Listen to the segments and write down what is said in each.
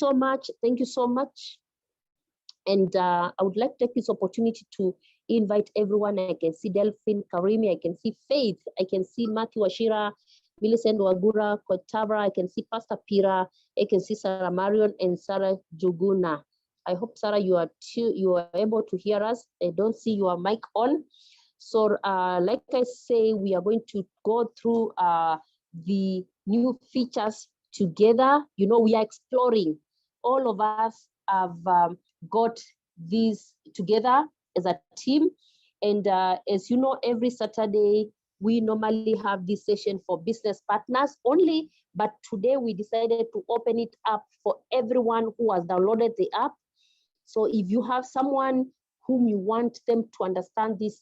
so much. Thank you so much. And I would like to take this opportunity to invite everyone. I can see Delphine Karimi, I can see Faith, I can see Matthew Ashira, Millicent Wagura, Kotavra, I can see Pastor Pira, I can see Sarah Marion and Sarah Juguna. I hope, Sarah, you are able to hear us. I don't see your mic on. So like I say, we are going to go through the new features together. You know, we are exploring. All of us have got these together as a team. And as you know, every Saturday, we normally have this session for business partners only, but today we decided to open it up for everyone who has downloaded the app. So if you have someone whom you want them to understand this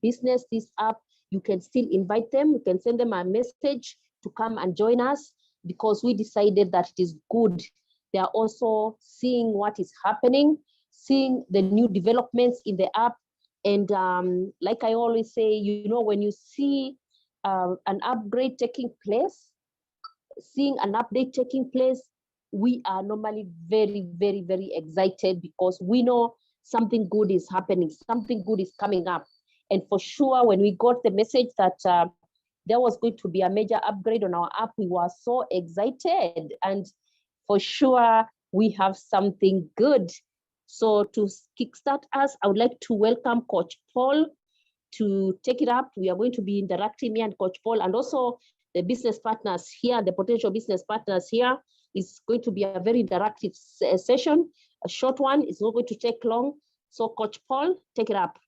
business, this app, you can still invite them. You can send them a message to come and join us, because we decided that it is good. They are also seeing what is happening, seeing the new developments in the app. And like I always say, you know, when you see an upgrade taking place, seeing an update taking place, we are normally very, very, very excited, because we know something good is happening, something good is coming up. And for sure, when we got the message that there was going to be a major upgrade on our app, we were so excited. And for sure, we have something good. So to kickstart us, I would like to welcome Coach Paul to take it up. We are going to be interacting, me and Coach Paul, and also the business partners here, the potential business partners here. It's going to be a very interactive session, a short one. It's not going to take long. So Coach Paul, take it up.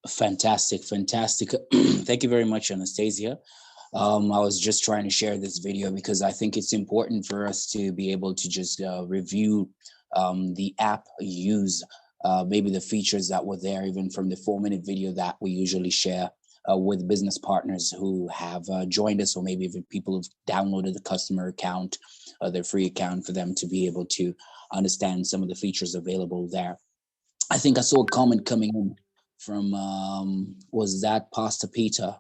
Fantastic. Thank you very much, Anastasia. I was just trying to share this video because I think it's important for us to be able to just review the app use, maybe the features that were there, even from the 4-minute video that we usually share with business partners who have joined us, or maybe even people who've downloaded the customer account, their free account, for them to be able to understand some of the features available there. I think I saw a comment coming in from, was that Pastor Peter?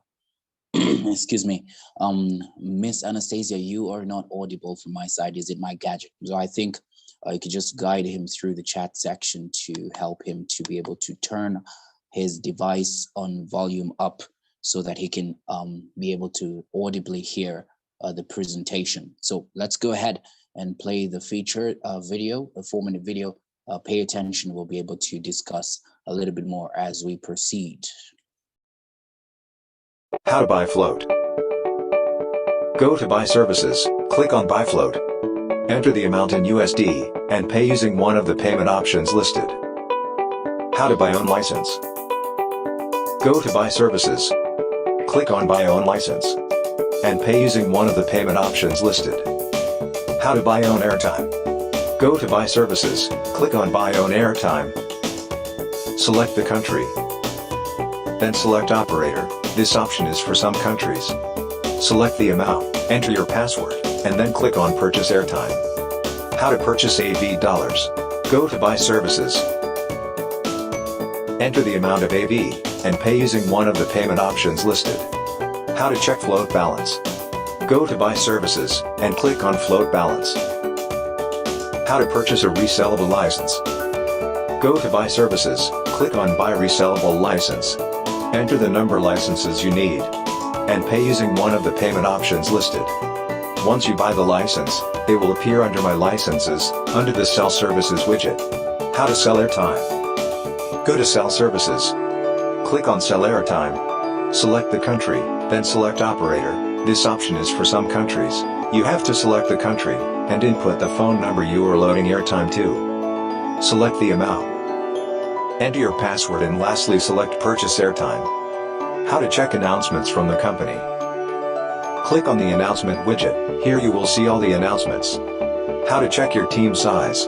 Excuse me, Miss Anastasia, you are not audible from my side. Is it my gadget? So I think I could just guide him through the chat section to help him to be able to turn his device on volume up so that he can be able to audibly hear the presentation. So let's go ahead and play the feature video, a 4-minute video. Pay attention, we'll be able to discuss a little bit more as we proceed. How to buy float. Go to Buy Services, click on Buy Float. Enter the amount in USD, and pay using one of the payment options listed. How to buy own license. Go to Buy Services. Click on Buy Own License. And pay using one of the payment options listed. How to buy own airtime. Go to Buy Services, click on Buy Own Airtime. Select the country. Then select Operator. This option is for some countries. Select the amount, enter your password, and then click on Purchase Airtime. How to purchase AV dollars. Go to Buy Services. Enter the amount of AV, and pay using one of the payment options listed. How to check float balance. Go to Buy Services, and click on Float Balance. How to purchase a resellable license. Go to Buy Services, click on Buy Resellable License. Enter the number licenses you need, and pay using one of the payment options listed. Once you buy the license, they will appear under My Licenses, under the Sell Services widget. How to sell airtime. Go to Sell Services. Click on Sell Airtime. Select the country, then select Operator. This option is for some countries. You have to select the country, and input the phone number you are loading airtime to. Select the amount. Enter your password and lastly select Purchase Airtime. How to check announcements from the company. Click on the announcement widget. Here you will see all the announcements. How to check your team size.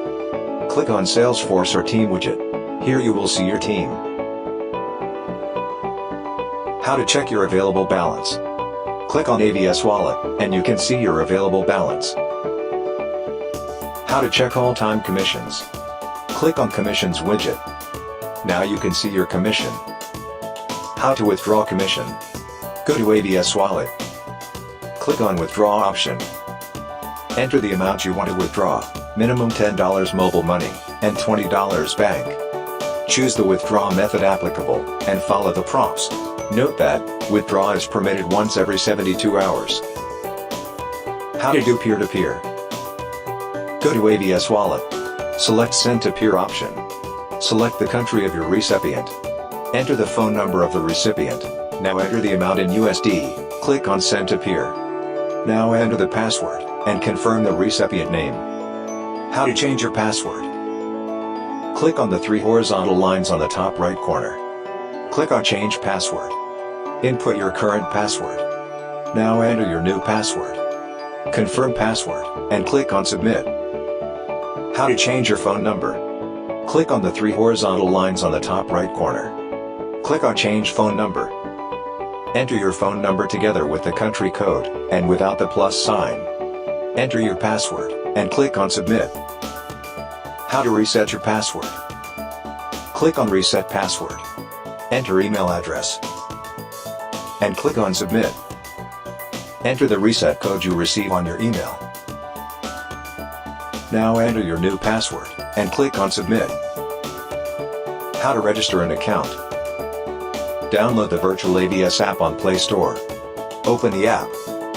Click on Salesforce or Team widget. Here you will see your team. How to check your available balance. Click on AVS Wallet, and you can see your available balance. How to check all-time commissions. Click on Commissions widget. Now you can see your commission. How to withdraw commission. Go to AVS Wallet. Click on Withdraw option. Enter the amount you want to withdraw, minimum $10 mobile money, and $20 bank. Choose the withdraw method applicable, and follow the prompts. Note that, withdraw is permitted once every 72 hours. How to do peer-to-peer. Go to AVS Wallet. Select Send to Peer option. Select the country of your recipient. Enter the phone number of the recipient. Now enter the amount in USD. Click on Send to Peer. Now enter the password, and confirm the recipient name. How to change your password. Click on the 3 horizontal lines on the top right corner. Click on Change Password. Input your current password. Now enter your new password. Confirm password, and click on Submit. How to change your phone number. Click on the 3 horizontal lines on the top right corner. Click on Change Phone Number. Enter your phone number together with the country code, and without the plus sign. Enter your password, and click on Submit. How to reset your password. Click on Reset Password. Enter email address. And click on Submit. Enter the reset code you receive on your email. Now enter your new password, and click on Submit. How to register an account. Download the virtual AVS app on Play Store. Open the app.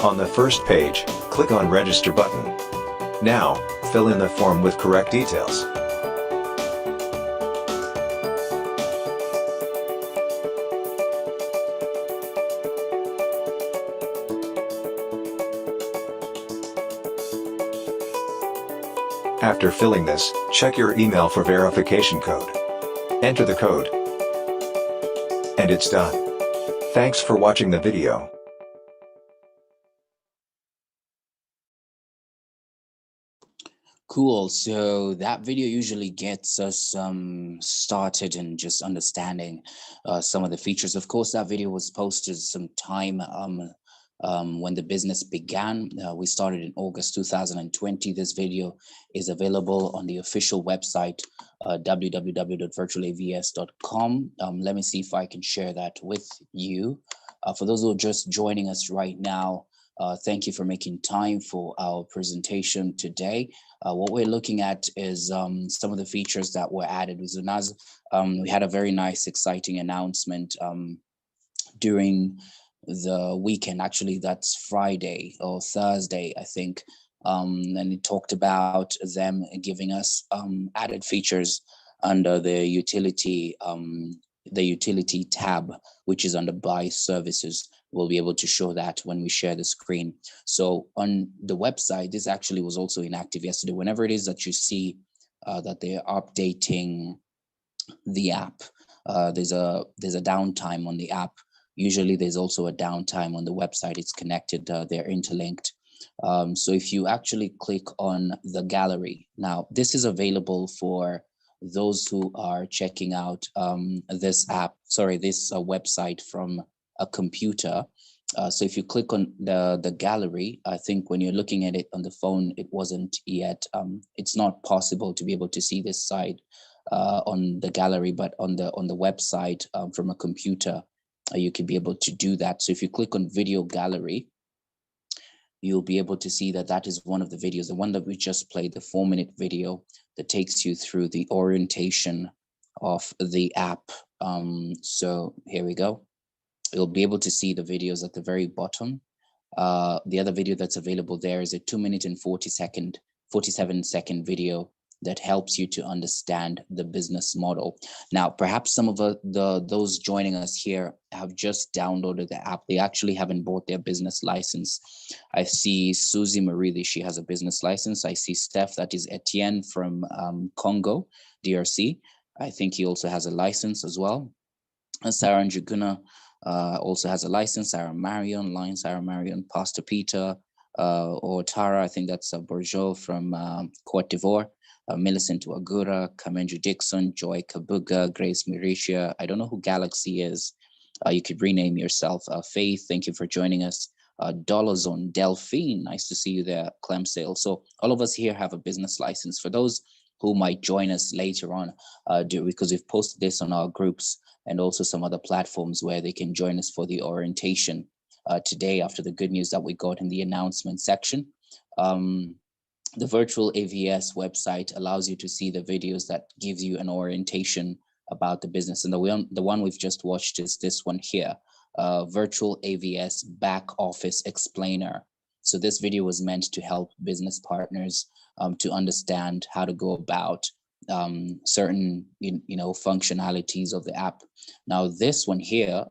On the first page, click on Register button. Now, fill in the form with correct details. After filling this, check your email for verification code. Enter the code. And it's done. Thanks for watching the video. Cool. So that video usually gets us started in just understanding some of the features. Of course, that video was posted some time when the business began. We started in August 2020. This video is available on the official website, www.virtualavs.com. Let me see if I can share that with you. For those who are just joining us right now, thank you for making time for our presentation today. What we're looking at is some of the features that were added with Zunaz. We had a very nice, exciting announcement during the weekend. Actually, that's Friday or Thursday, I think. And it talked about them giving us added features under the utility tab, which is under Buy Services. We'll be able to show that when we share the screen. So on the website, this actually was also inactive yesterday. Whenever it is that you see that they're updating the app, there's a downtime on the app. Usually there's also a downtime on the website. It's connected, they're interlinked. So if you actually click on the gallery, now this is available for those who are checking out this website from a computer. So if you click on the gallery, I think when you're looking at it on the phone, it wasn't yet, it's not possible to be able to see this side on the gallery, but on the website from a computer, you can be able to do that. So if you click on video gallery, you'll be able to see that that is one of the videos, the one that we just played, the 4-minute video that takes you through the orientation of the app. So here we go. You'll be able to see the videos at the very bottom. The other video that's available there is a 2-minute and 47-second video that helps you to understand the business model. Now, perhaps some of those joining us here have just downloaded the app. They actually haven't bought their business license. I see Susie Marie, she has a business license. I see Steph, that is Etienne from Congo, DRC. I think he also has a license as well. And Sarah Njuguna also has a license, Sarah Marion, Lion Sarah Marion, Pastor Peter, or Tara, I think that's Bourgeois from Cote d'Ivoire, Millicent Wagura, Kamenju Dixon, Joy Kabuga, Grace Mauritia. I don't know who Galaxy is. You could rename yourself. Faith, thank you for joining us. Dollars on Delphine, nice to see you there. Clem Sale. So all of us here have a business license. For those who might join us later on, because we've posted this on our groups and also some other platforms where they can join us for the orientation today after the good news that we got in the announcement section. The virtual AVS website allows you to see the videos that gives you an orientation about the business. And the one we've just watched is this one here, virtual AVS back office explainer. So this video was meant to help business partners to understand how to go about certain functionalities of the app. Now this one here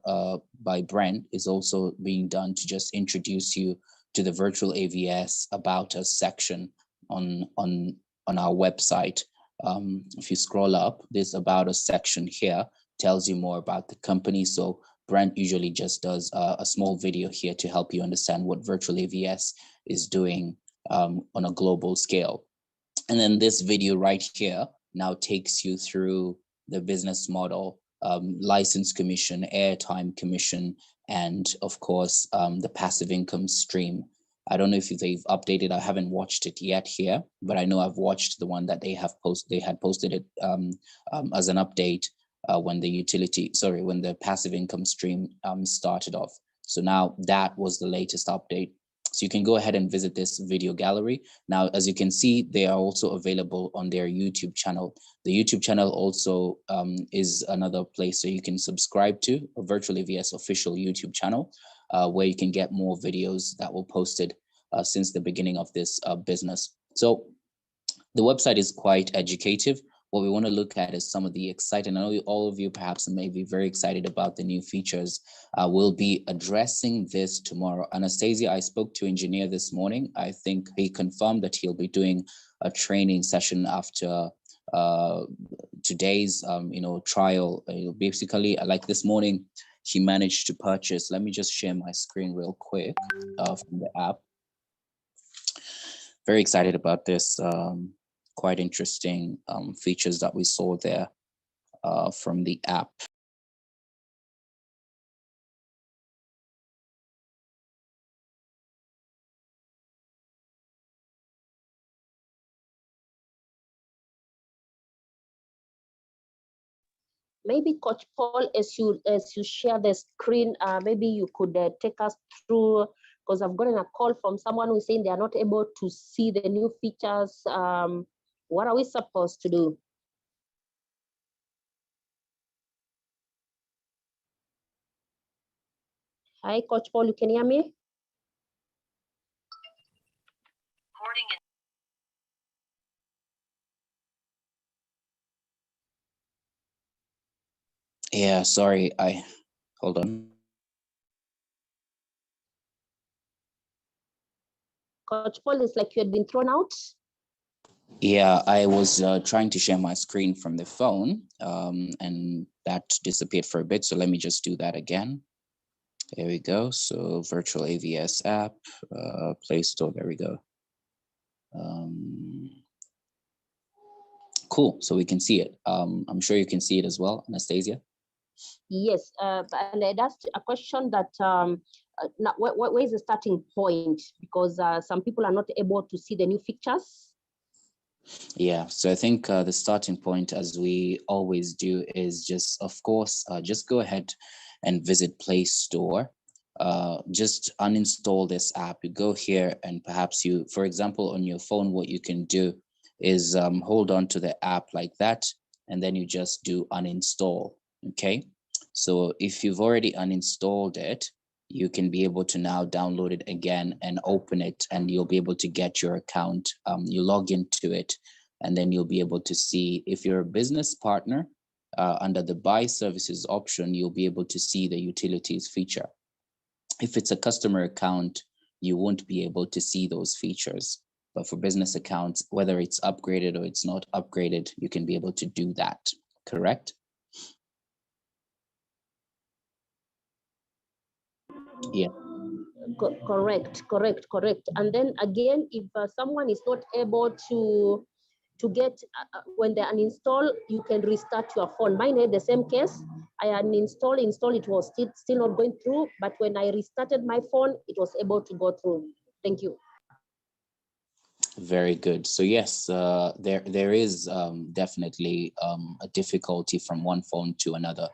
by Brent is also being done to just introduce you to the virtual AVS about us section on our website. If you scroll up, this about us section here tells you more about the company. So Brent usually just does a small video here to help you understand what virtual AVS is doing on a global scale. And then this video right here now takes you through the business model, license commission, airtime commission, and of course, the passive income stream. I don't know if they've updated. I haven't watched it yet here, but I know I've watched the one that they have posted. They had posted it as an update when the passive income stream started off. So now that was the latest update. So you can go ahead and visit this video gallery. Now, as you can see, they are also available on their YouTube channel. The YouTube channel also is another place so you can subscribe to a Virtual AVS official YouTube channel where you can get more videos that were posted since the beginning of this business. So the website is quite educative. What we want to look at is some of the exciting, I know all of you perhaps may be very excited about the new features. We'll be addressing this tomorrow. Anastasia, I spoke to engineer this morning. I think he confirmed that he'll be doing a training session after today's trial. Basically, like this morning, he managed to purchase, let me just share my screen real quick from the app. Very excited about this. Quite interesting features that we saw there from the app. Maybe Coach Paul, as you share the screen, maybe you could take us through, because I've gotten a call from someone who's saying they are not able to see the new features. What are we supposed to do? Hi, Coach Paul, you can hear me? Yeah, sorry, hold on. Coach Paul, it's like you had been thrown out. Yeah, I was trying to share my screen from the phone and that disappeared for a bit. So let me just do that again. There we go. So virtual AVS app, Play Store, there we go. Cool, so we can see it. I'm sure you can see it as well, Anastasia. Yes, and I'd asked a question that now, where is the starting point? Because some people are not able to see the new features. Yeah, so I think the starting point, as we always do, is just, of course, just go ahead and visit Play Store. Just uninstall this app. You go here and perhaps you, for example, on your phone, what you can do is hold on to the app like that, and then you just do uninstall, okay? So if you've already uninstalled it, you can be able to now download it again and open it, and you'll be able to get your account. You log into it, and then you'll be able to see if you're a business partner under the buy services option, you'll be able to see the utilities feature. If it's a customer account, you won't be able to see those features. But for business accounts, whether it's upgraded or it's not upgraded, you can be able to do that, correct? Yeah. Correct. And then again, if someone is not able to get when they uninstall, you can restart your phone. Mine had the same case. I uninstalled, it was still not going through, but when I restarted my phone, it was able to go through. Thank you. Very good. So yes, there is definitely a difficulty from one phone to another.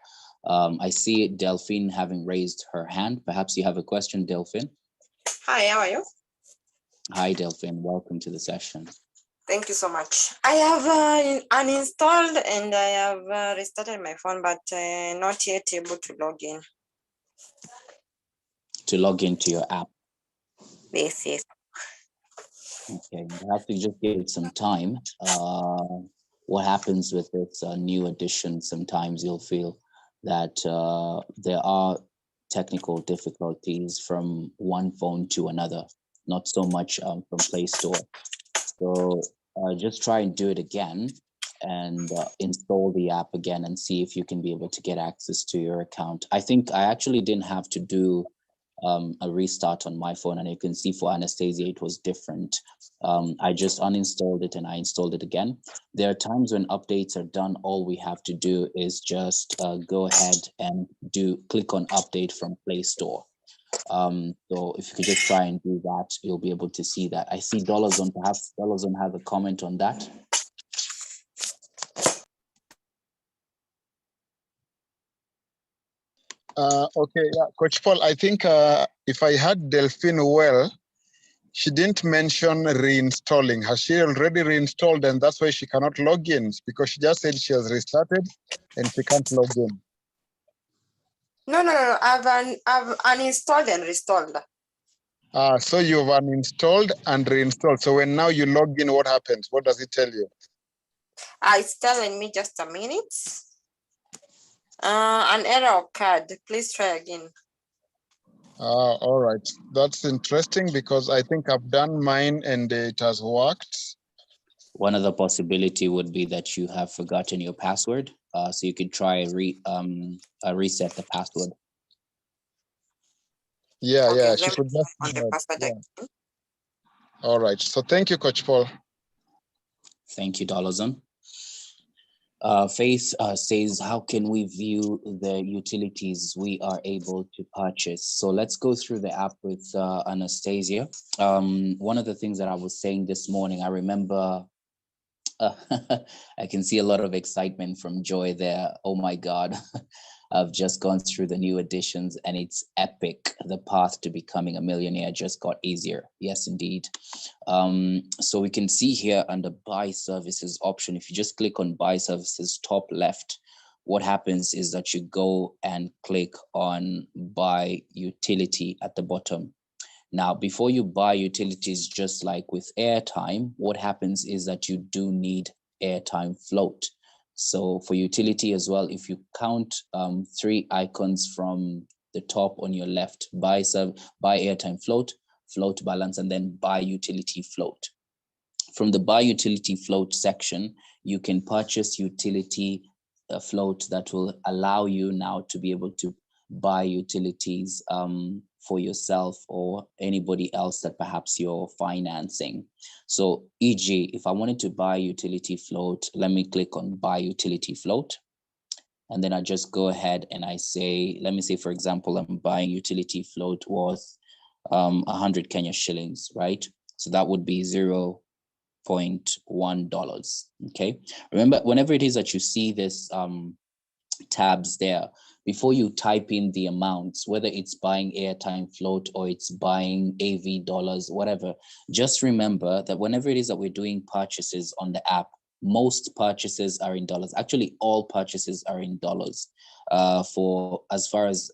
I see Delphine having raised her hand. Perhaps you have a question, Delphine. Hi, how are you? Hi, Delphine. Welcome to the session. Thank you so much. I have uninstalled and I have restarted my phone, but not yet able to log in. To log into your app. Yes. Okay, you have to just give it some time. What happens with this new edition, sometimes you'll feel that there are technical difficulties from one phone to another, not so much from Play Store. So just try and do it again and install the app again and see if you can be able to get access to your account. I think I actually didn't have to do a restart on my phone, and you can see for Anastasia it was different. I just uninstalled it and I installed it again. There are times when updates are done, all we have to do is just go ahead and click on update from Play Store. So if you could just try and do that, you'll be able to see that. I see $on, perhaps $on have a comment on that. Okay, yeah, Coach Paul, I think if I heard Delphine well, she didn't mention reinstalling. Has she already reinstalled and that's why she cannot log in? Because she just said she has restarted and she can't log in. No. I've uninstalled and restalled. So you've uninstalled and reinstalled. So when now you log in, what happens? What does it tell you? It's telling me just a minute. An error occurred. Please try again. All right. That's interesting because I think I've done mine and it has worked. One of the possibility would be that you have forgotten your password. So you could try reset the password. Yeah, Okay, yeah. She could just on the password again. All right. So thank you, Coach Paul. Thank you, $on. Faith says, how can we view the utilities we are able to purchase? So let's go through the app with Anastasia. One of the things that I was saying this morning, I remember, I can see a lot of excitement from Joy there. Oh my God. I've just gone through the new editions and it's epic. The path to becoming a millionaire just got easier. Yes, indeed. So we can see here under buy services option, if you just click on buy services top left, what happens is that you go and click on buy utility at the bottom. Now, before you buy utilities, just like with airtime, what happens is that you do need airtime float. So for utility as well, if you count 3 icons from the top on your left, buy airtime float, float balance, and then buy utility float. From the buy utility float section, you can purchase utility float that will allow you now to be able to buy utilities for yourself or anybody else that perhaps you're financing. So e.g., if I wanted to buy utility float, let me click on buy utility float. And then I just go ahead and I say, let me say, for example, I'm buying utility float worth 100 Kenya shillings, right? So that would be $0.1. Okay. Remember, whenever it is that you see this tabs there, before you type in the amounts, whether it's buying airtime float or it's buying AV dollars, whatever, just remember that whenever it is that we're doing purchases on the app, most purchases are in dollars. Actually, all purchases are in dollars. For as far as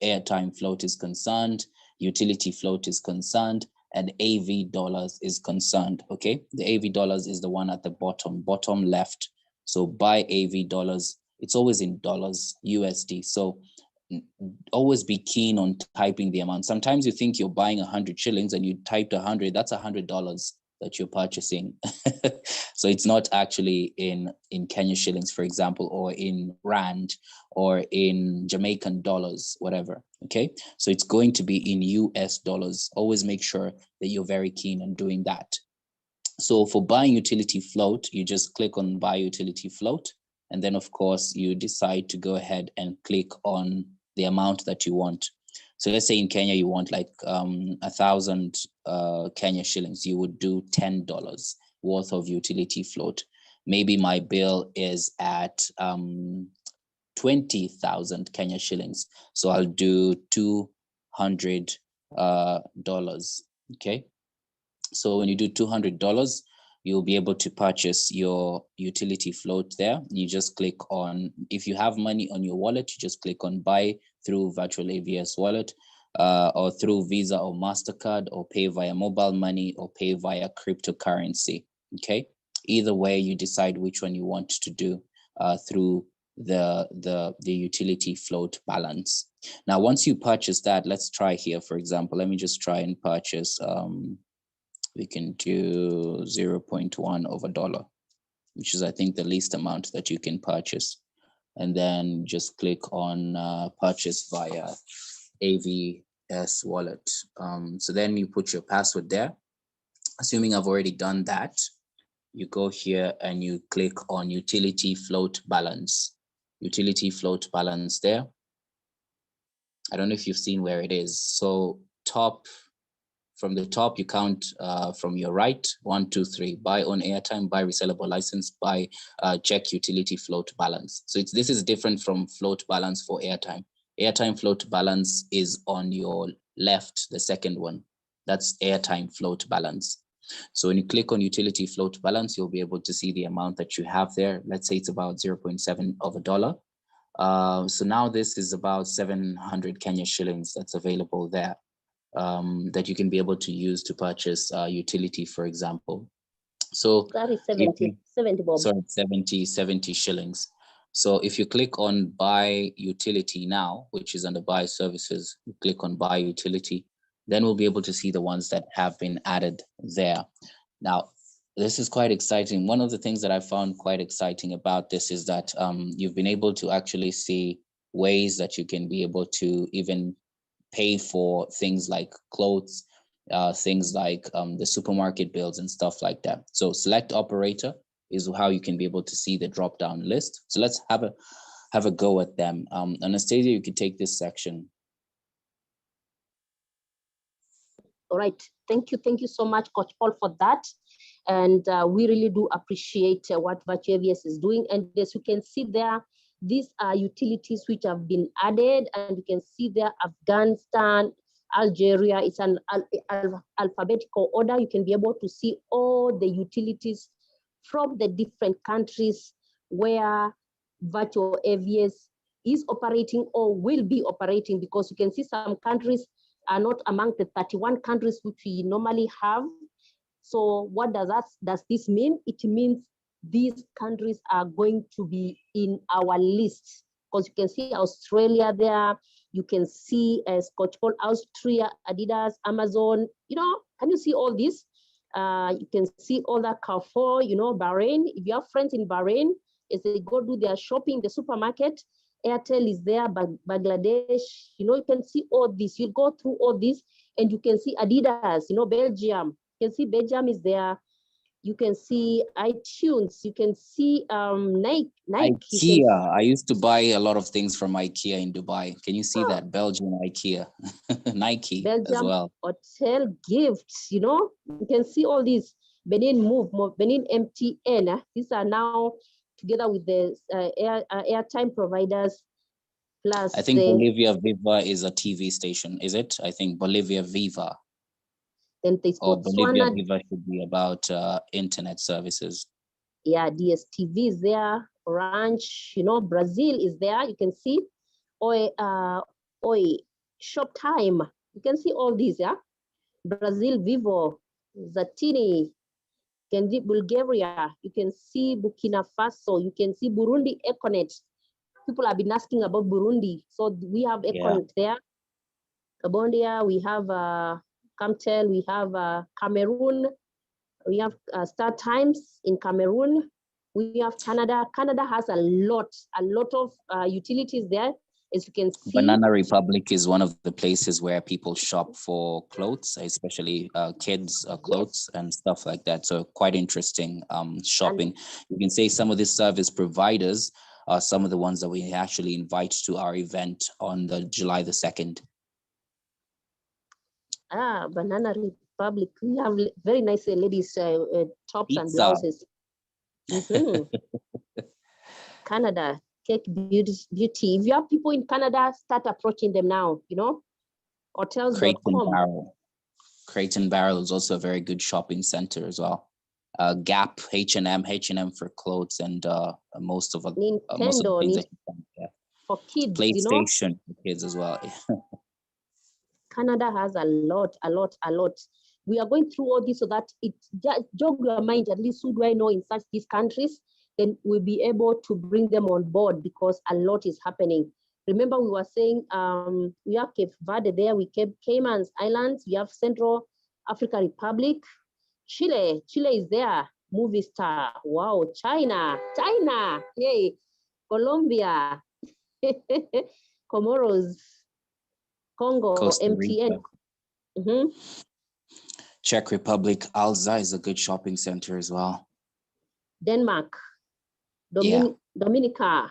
airtime float is concerned, utility float is concerned, and AV dollars is concerned. Okay, the AV dollars is the one at the bottom left. So buy AV dollars, it's always in dollars, USD. So always be keen on typing the amount. Sometimes you think you're buying 100 shillings and you typed 100, that's $100. that you're purchasing. So it's not actually in Kenya shillings, for example, or in rand, or in Jamaican dollars, whatever. Okay, so it's going to be in US dollars. Always make sure that you're very keen on doing that. So for buying utility float, you just click on buy utility float, and then of course you decide to go ahead and click on the amount that you want. So let's say in Kenya you want like 1,000 Kenya shillings, you would do $10 worth of utility float. Maybe my bill is at 20,000 Kenya shillings, so I'll do $200. Okay, so when you do $200, you'll be able to purchase your utility float there. You just click on, if you have money on your wallet, you just click on buy through virtual AVS wallet, or through Visa or MasterCard, or pay via mobile money, or pay via cryptocurrency. Okay, either way, you decide which one you want to do through the utility float balance. Now, once you purchase that, let's try here. For example, let me just try and purchase. We can do 0.1 of a dollar, which is, I think, the least amount that you can purchase. And then just click on purchase via AVS wallet. So then you put your password there. Assuming I've already done that, you go here and you click on utility float balance. Utility float balance there. I don't know if you've seen where it is. So from the top, you count from your right, 1, 2, 3, buy on airtime, buy resellable license, buy check utility float balance. So this is different from float balance for airtime. Airtime float balance is on your left, the second one. That's airtime float balance. So when you click on utility float balance, you'll be able to see the amount that you have there. Let's say it's about 0.7 of a dollar. So now this is about 700 Kenya shillings that's available there. That you can be able to use to purchase utility, for example. So that is 70 bob. Sorry, 70 shillings. So if you click on buy utility now, which is under buy services, you click on buy utility, then we'll be able to see the ones that have been added there. Now, this is quite exciting. One of the things that I found quite exciting about this is that you've been able to actually see ways that you can be able to even pay for things like clothes, things like the supermarket bills and stuff like that. So select operator is how you can be able to see the drop down list. So let's have a go at them. Anastasia, you could take this section. All right, thank you so much, Coach Paul, for that. And we really do appreciate what Virtual AVS is doing. And as you can see there, these are utilities which have been added, and you can see there Afghanistan, Algeria. It's an alphabetical order. You can be able to see all the utilities from the different countries where Virtual AVS is operating or will be operating, because you can see some countries are not among the 31 countries which we normally have. So what does this mean? It means these countries are going to be in our list, because you can see Australia there, you can see Scotch Paul, Austria, Adidas, Amazon, can you see all this? You can see all that Carrefour, Bahrain. If you have friends in Bahrain, as they go do their shopping, the supermarket, Airtel is there, Bangladesh, you can see all this. You go through all this and you can see Adidas, Belgium. You can see Belgium is there. You can see iTunes. You can see Nike. IKEA. I used to buy a lot of things from IKEA in Dubai. Can you see that? Belgium IKEA. Nike Belgium as well. Hotel gifts, you can see all these. Benin Move, Benin MTN. These are now together with the airtime providers. Plus, I think Bolivia Viva is a TV station, is it? I think Bolivia Viva. Then there's Bolivia Viva should be about internet services. Yeah, DSTV is there. Orange, Brazil is there. You can see. Oi, Shoptime. You can see all these, yeah. Brazil Vivo, Zatini. You can see Bulgaria. You can see Burkina Faso. You can see Burundi Econet. People have been asking about Burundi, so we have Econet there. Cambodia, we have Camtel, we have Cameroon, We have Star Times in Cameroon. We have Canada. Canada has a lot of utilities there. As you can see, Banana Republic is one of the places where people shop for clothes, especially kids' clothes and stuff like that. So quite interesting shopping. You can say some of the service providers are some of the ones that we actually invite to our event on the July the 2nd. Banana Republic. We have very nice ladies tops Pizza. and blouses. Canada. Cake beauty. If you have people in Canada, start approaching them now, you know. Hotels.com. Crate & Barrel is also a very good shopping center as well. Gap, H&M for clothes, and most of the things that you can get. For kids, PlayStation for kids as well. Canada has a lot. We are going through all this so that it just jog your mind, at least who do I know in such these countries, then we'll be able to bring them on board because a lot is happening. Remember, we were saying we have Cape Verde there, we have Cayman Islands, we have Central African Republic, Chile is there, movie star, wow, China, yay, Colombia, Comoros, Congo, Costa Rica. MTN. Czech Republic, Alza is a good shopping center as well. Denmark, Dominica,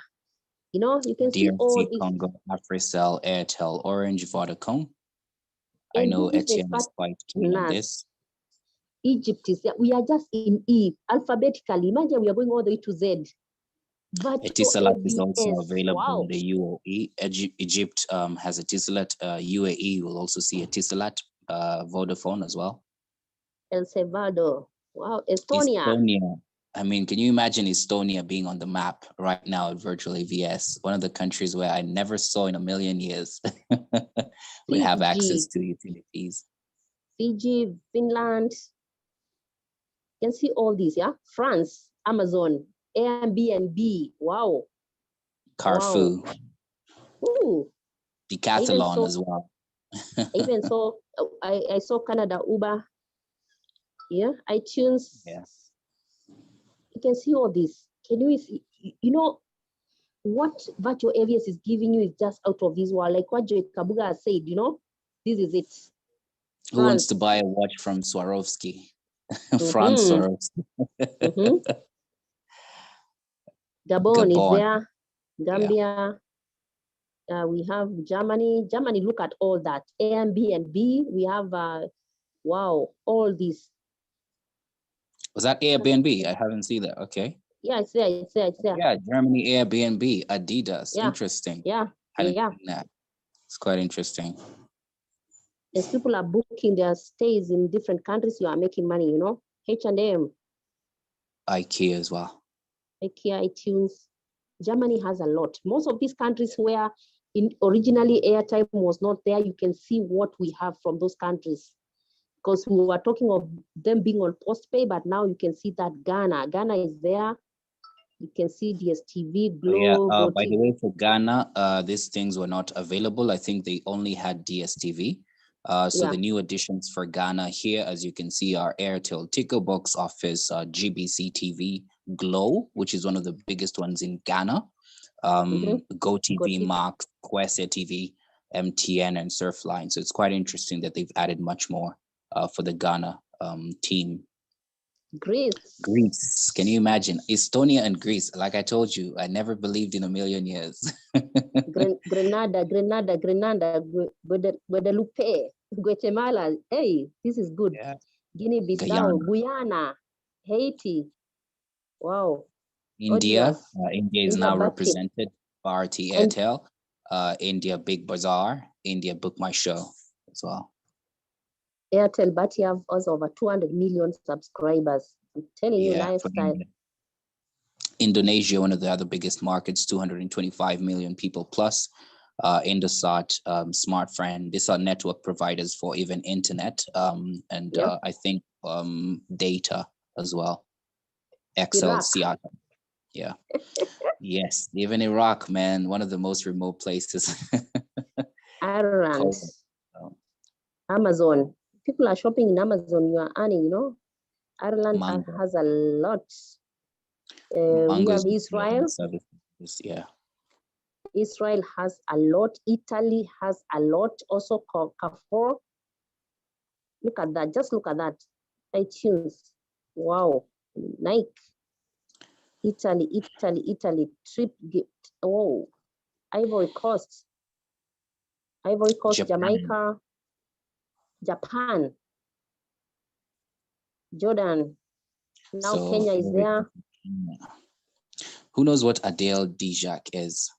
you know, you can see all DRC these. Congo, Africell, Airtel, Orange, Vodacom. I know Etienne is quite keen on this. Egypt is there. We are just in E, alphabetically. Imagine we are going all the way to Z. But Etisalat is also available in the UAE. Egypt has Etisalat. UAE will also see Etisalat, Vodafone as well. El Salvador. Wow, Estonia. I mean, can you imagine Estonia being on the map right now at Virtual AVS? One of the countries where I never saw in a million years we have access to utilities. Fiji, Finland. You can see all these, yeah? France, Amazon, Airbnb. Wow. Carrefour. Wow. Ooh. Decathlon as well. Even so, I saw Canada, Uber. Yeah, iTunes. Yes. You can see all this. Can you see, you know, what Virtual AVS is giving you is just out of this world. Like what Joy Kabuga has said, you know, this is it. Who wants to buy a watch from Swarovski? Franz Swarovski. Gabon is there. Gambia. Yeah. We have Germany. Germany, look at all that. Airbnb. We have, wow, all this. Was that Airbnb? I haven't seen that. Okay. Yeah, it's there. Yeah, Germany, Airbnb, Adidas. Yeah. Interesting. Yeah. It's quite interesting. As people are booking their stays in different countries, you are making money, you know. H&M. IKEA as well. IKEA, iTunes. Germany has a lot. Most of these countries where originally airtime was not there, you can see what we have from those countries. Because we were talking of them being on postpay, but now you can see that Ghana is there. You can see DSTV, Glow. By the way, for Ghana, these things were not available. I think they only had DSTV. The new additions for Ghana here, as you can see, are Airtel Tico Box Office, GBC TV, Glow, which is one of the biggest ones in Ghana, GoTV, Max, Kwese TV, MTN, and Surfline. So it's quite interesting that they've added much more for the Ghana team. Greece. Can you imagine? Estonia and Greece. Like I told you, I never believed in a million years. Grenada, Guadalupe, Guatemala. Hey, this is good. Yeah. Guinea-Bissau, Guyana, Haiti. Wow. India. India is now represented. Bharti Airtel. India Big Bazaar. India Book My Show as well. Airtel, but you have also over 200 million subscribers. I'm telling you, lifestyle. Indonesia, one of the other biggest markets, 225 million people plus. Indosat, Smartfriend. These are network providers for even internet I think data as well. Excel, Seattle. Yeah. Yes, even Iraq, man, one of the most remote places. Ireland. Amazon. People are shopping in Amazon, you are earning, you know. Ireland Mango. has a lot. We Mango have is Israel. yeah. Israel has a lot. Italy has a lot. Also, Carrefour. Look at that. Just look at that. iTunes. Wow. Nike. Italy. Trip gift. Oh. Ivory Coast. Japan. Jamaica. Japan. Jordan. Now So, Kenya is there. Who knows what Adele Dijak is?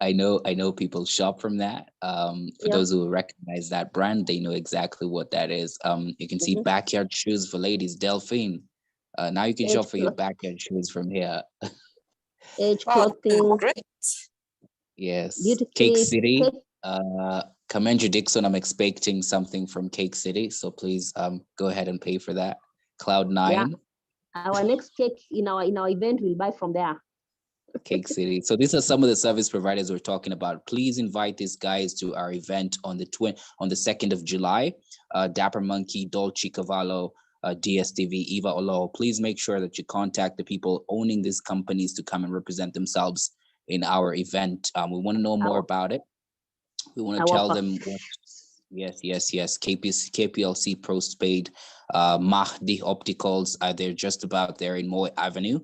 I know people shop from that. For those who recognize that brand, they know exactly what that is. You can see backyard shoes for ladies, Delphine. Now you can shop for your backyard shoes from here. Age Wow, clothing. great. Yes. Beauty Cake Clip, City. Kamenji Dixon, I'm expecting something from Cake City. So please go ahead and pay for that. Cloud9. Yeah. Our next cake in our event, we'll buy from there. Cake City. So these are some of the service providers we're talking about. Please invite these guys to our event on the 2nd of July. Dapper Monkey, Dolce Cavallo, DSTV, Eva Olo. Please make sure that you contact the people owning these companies to come and represent themselves in our event. We want to know more about it. We want to tell them what. Yes. KPLC Postpaid, Mahdi Opticals. They're just about there in Moy Avenue.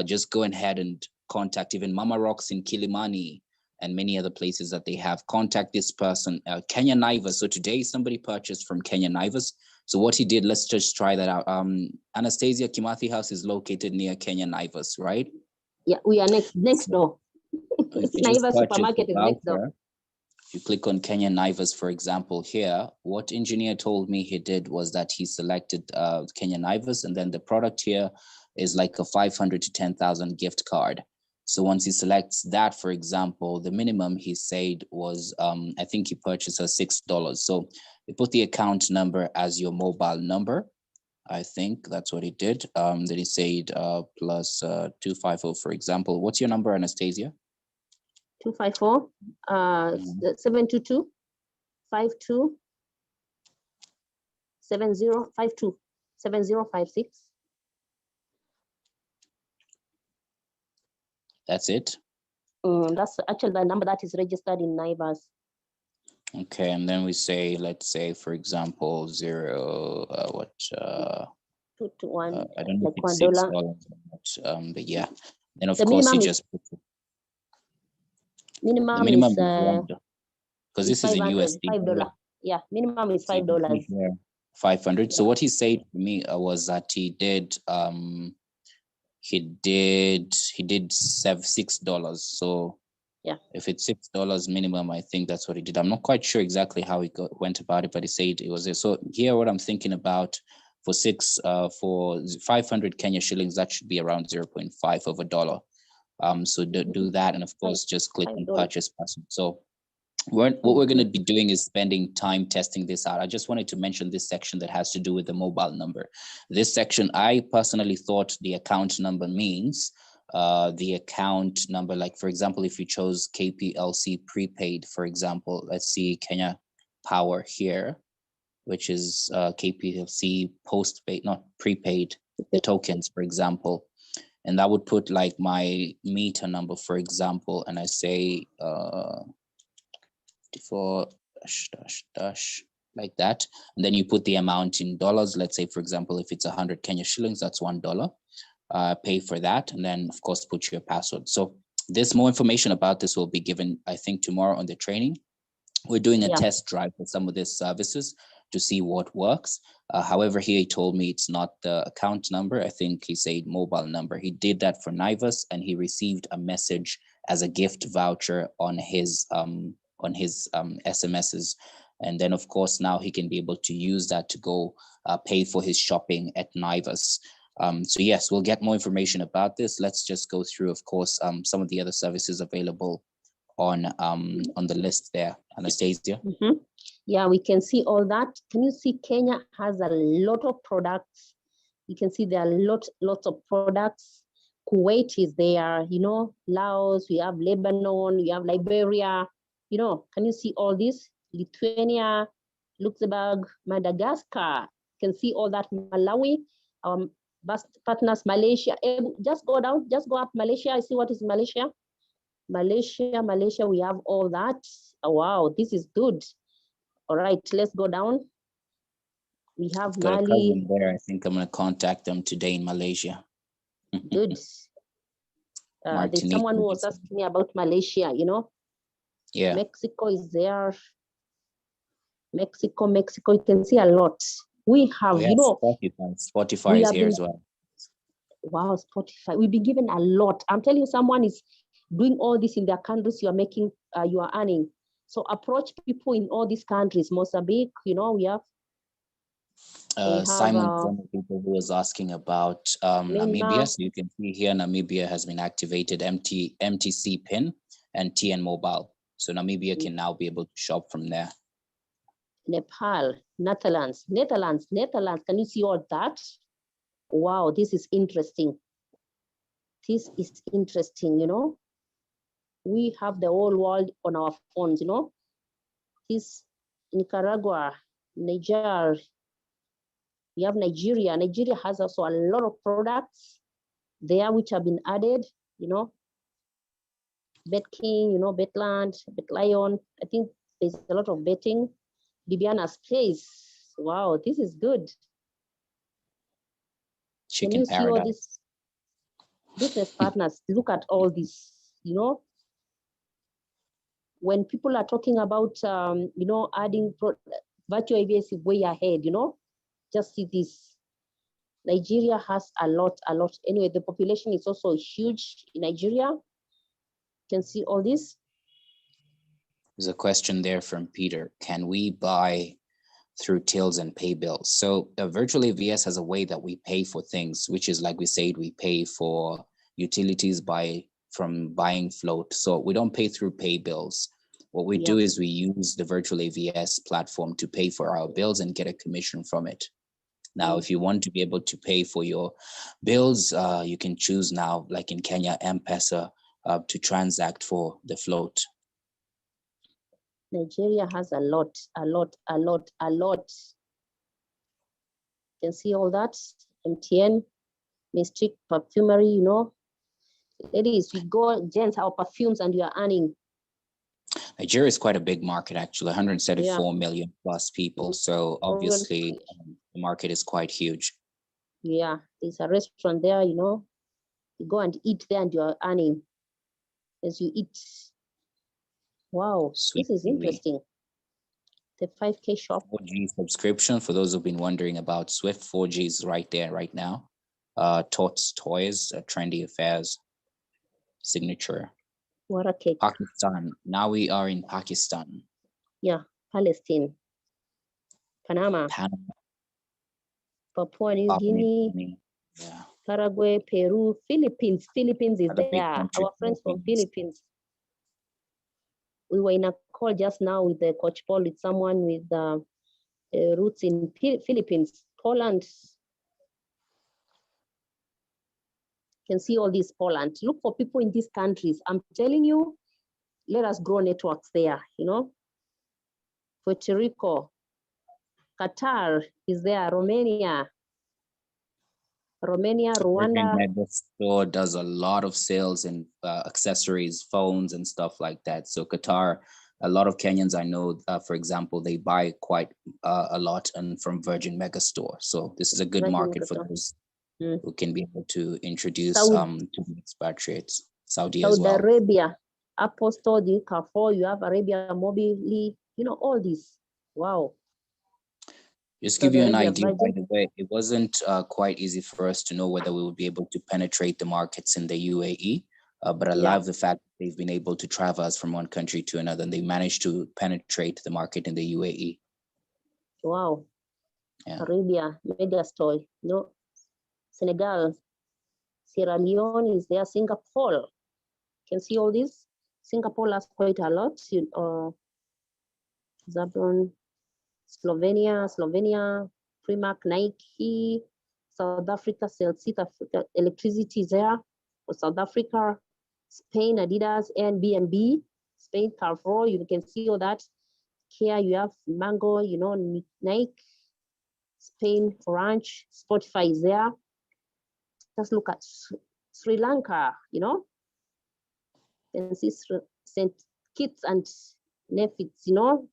Just go ahead and contact even Mama Rocks in Kilimani and many other places that they have. Contact this person, Kenya Naivas. So today somebody purchased from Kenya Naivas. So what he did, let's just try that out. Anastasia, Kimathi House is located near Kenya Naivas, right? Yeah, we are next door. Naivas supermarket is next door. If you click on Kenya Naivas, for example, here, what engineer told me he did was that he selected Kenya Naivas, and then the product here is like a 500 to 10,000 gift card. So once he selects that, for example, the minimum he said was, I think he purchased $6. So he put the account number as your mobile number. I think that's what he did. Then he said plus 250, for example. What's your number, Anastasia? 254 722 52 7052 7056. That's it. That's actually the number that is registered in Naivas. Okay, and then we say, let's say, for example, 221. I don't know like if it's $6 $1. But yeah. Then of The course you minimum just put minimum the minimum is because this is in USD. $5. Yeah, minimum is $5. 500. So what he said to me was that he did $6. So yeah, if it's $6 minimum, I think that's what he did. I'm not quite sure exactly how he went about it, but he said it was there. So here, what I'm thinking about for 500 Kenya shillings, that should be around 0.5 of a dollar. So do that, and of course, just click on purchase person. So what we're going to be doing is spending time testing this out. I just wanted to mention this section that has to do with the mobile number. This section, I personally thought the account number means the account number, like for example, if you chose KPLC prepaid, for example, let's see Kenya Power here, which is KPLC postpaid, not prepaid, the tokens, for example. And that would put like my meter number, for example, and I say 54 dash like that. And then you put the amount in dollars. Let's say, for example, if it's 100 Kenya shillings, that's $1. Pay for that. And then of course, put your password. So there's more information about this will be given, I think, tomorrow on the training. We're doing a test drive with some of these services to see what works. However, here he told me it's not the account number. I think he said mobile number. He did that for Naivas, and he received a message as a gift voucher on his SMSs. And then, of course, now he can be able to use that to go pay for his shopping at Naivas. So yes, we'll get more information about this. Let's just go through, of course, some of the other services available on the list there, Anastasia. Yeah, we can see all that. Can you see Kenya has a lot of products? You can see there are lots of products. Kuwait is there, you know, Laos, we have Lebanon, we have Liberia, you know, can you see all this? Lithuania, Luxembourg, Madagascar. You can see all that. Malawi, partners, Malaysia. Just go down, just go up Malaysia. I see what is Malaysia. Malaysia, we have all that. Oh, wow, this is good. All right, let's go down. We have Got a Mali. cousin there. I think I'm going to contact them today in Malaysia. Good. There's someone who was asking me about Malaysia, you know. Yeah. Mexico is there. Mexico, you can see a lot. We have, you know. Spotify is here as well. Wow, Spotify. We've been given a lot. I'm telling you, someone is doing all this in their countries. You are making, you are earning. So approach people in all these countries. Mozambique, you know, we have. Simon, people who was asking about Namibia. So you can see here, Namibia has been activated MTC PIN and TN Mobile. So Namibia can now be able to shop from there. Nepal, Netherlands. Can you see all that? Wow, this is interesting. This is interesting, you know. We have the whole world on our phones, you know. This Nicaragua, Niger. We have Nigeria. Nigeria has also a lot of products there which have been added, you know. BetKing, you know, BetLand, BetLion. I think there's a lot of betting. Bibiana's Place. Wow, this is good. Chicken Paradise. See all these business partners? Look at all this, you know. When people are talking about, you know, adding virtual AVS is way ahead, you know. Just see this. Nigeria has a lot. Anyway, the population is also huge in Nigeria. You can see all this. There's a question there from Peter. Can we buy through tills and pay bills? So virtual AVS has a way that we pay for things, which is, like we said, we pay for utilities from buying float. So we don't pay through pay bills. What we do is we use the virtual AVS platform to pay for our bills and get a commission from it. Now, if you want to be able to pay for your bills, you can choose now, like in Kenya, M-Pesa, to transact for the float. Nigeria has a lot. You can see all that. MTN, Mystic Perfumery, you know. Ladies, we go, gents, our perfumes, and you are earning. Nigeria is quite a big market, actually, 174 million plus people. So obviously, the market is quite huge. Yeah, there's a restaurant there, you know. You go and eat there and you are earning as you eat. Wow, this is interesting. The 5K shop. 4G subscription, for those who've been wondering about Swift, 4G is right there, right now. Tots Toys, Trendy Affairs, Signature. What a cake. Pakistan. Now we are in Pakistan. Yeah, Palestine. Panama. Papua New Guinea. Yeah. Paraguay, Peru, Philippines. Philippines is there. Our friends from Philippines. We were in a call just now with the Coach Paul, with someone with roots in Philippines, Poland. You can see all these Poland. Look for people in these countries. I'm telling you, let us grow networks there, you know. Puerto Rico, Qatar is there, Romania, Rwanda. The store does a lot of sales in accessories, phones, and stuff like that. So Qatar, a lot of Kenyans I know, for example, they buy quite a lot and from Virgin Megastore. So this is a good market for those who can be able to introduce to the expatriates. Saudi as well. Arabia, Apple Store, the Carrefour, you have Arabia Mobile, you know, all this. Wow. Just give you an idea, by the way, it wasn't quite easy for us to know whether we would be able to penetrate the markets in the UAE, but I love the fact that they've been able to travel us from one country to another, and they managed to penetrate the market in the UAE. Wow. Yeah. Arabia, Media Store, you know, Senegal, Sierra Leone is there, Singapore. You can see all this. Singapore has quite a lot. Zabron, Slovenia, Primark, Nike, South Africa, South Africa, electricity is there for South Africa, Spain, Adidas, Airbnb, Spain, Carrefour, you can see all that. Here you have Mango, you know, Nike, Spain, Orange, Spotify is there. Just look at Sri Lanka, you know. Then see St. Kitts and Nevis, you know.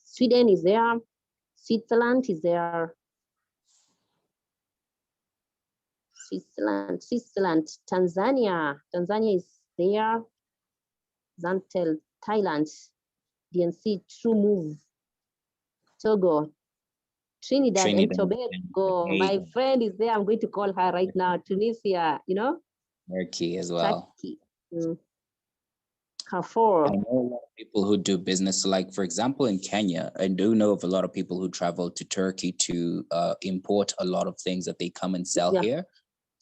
Sweden is there. Switzerland is there. Switzerland, Tanzania is there. Zantel, Thailand, DNC, True Move, Togo, Trinidad and Tobago. My friend is there. I'm going to call her right now. Tunisia, you know. Turkey as well. Turkey. Carrefour. I know a lot of people who do business. Like, for example, in Kenya, I do know of a lot of people who travel to Turkey to import a lot of things that they come and sell here.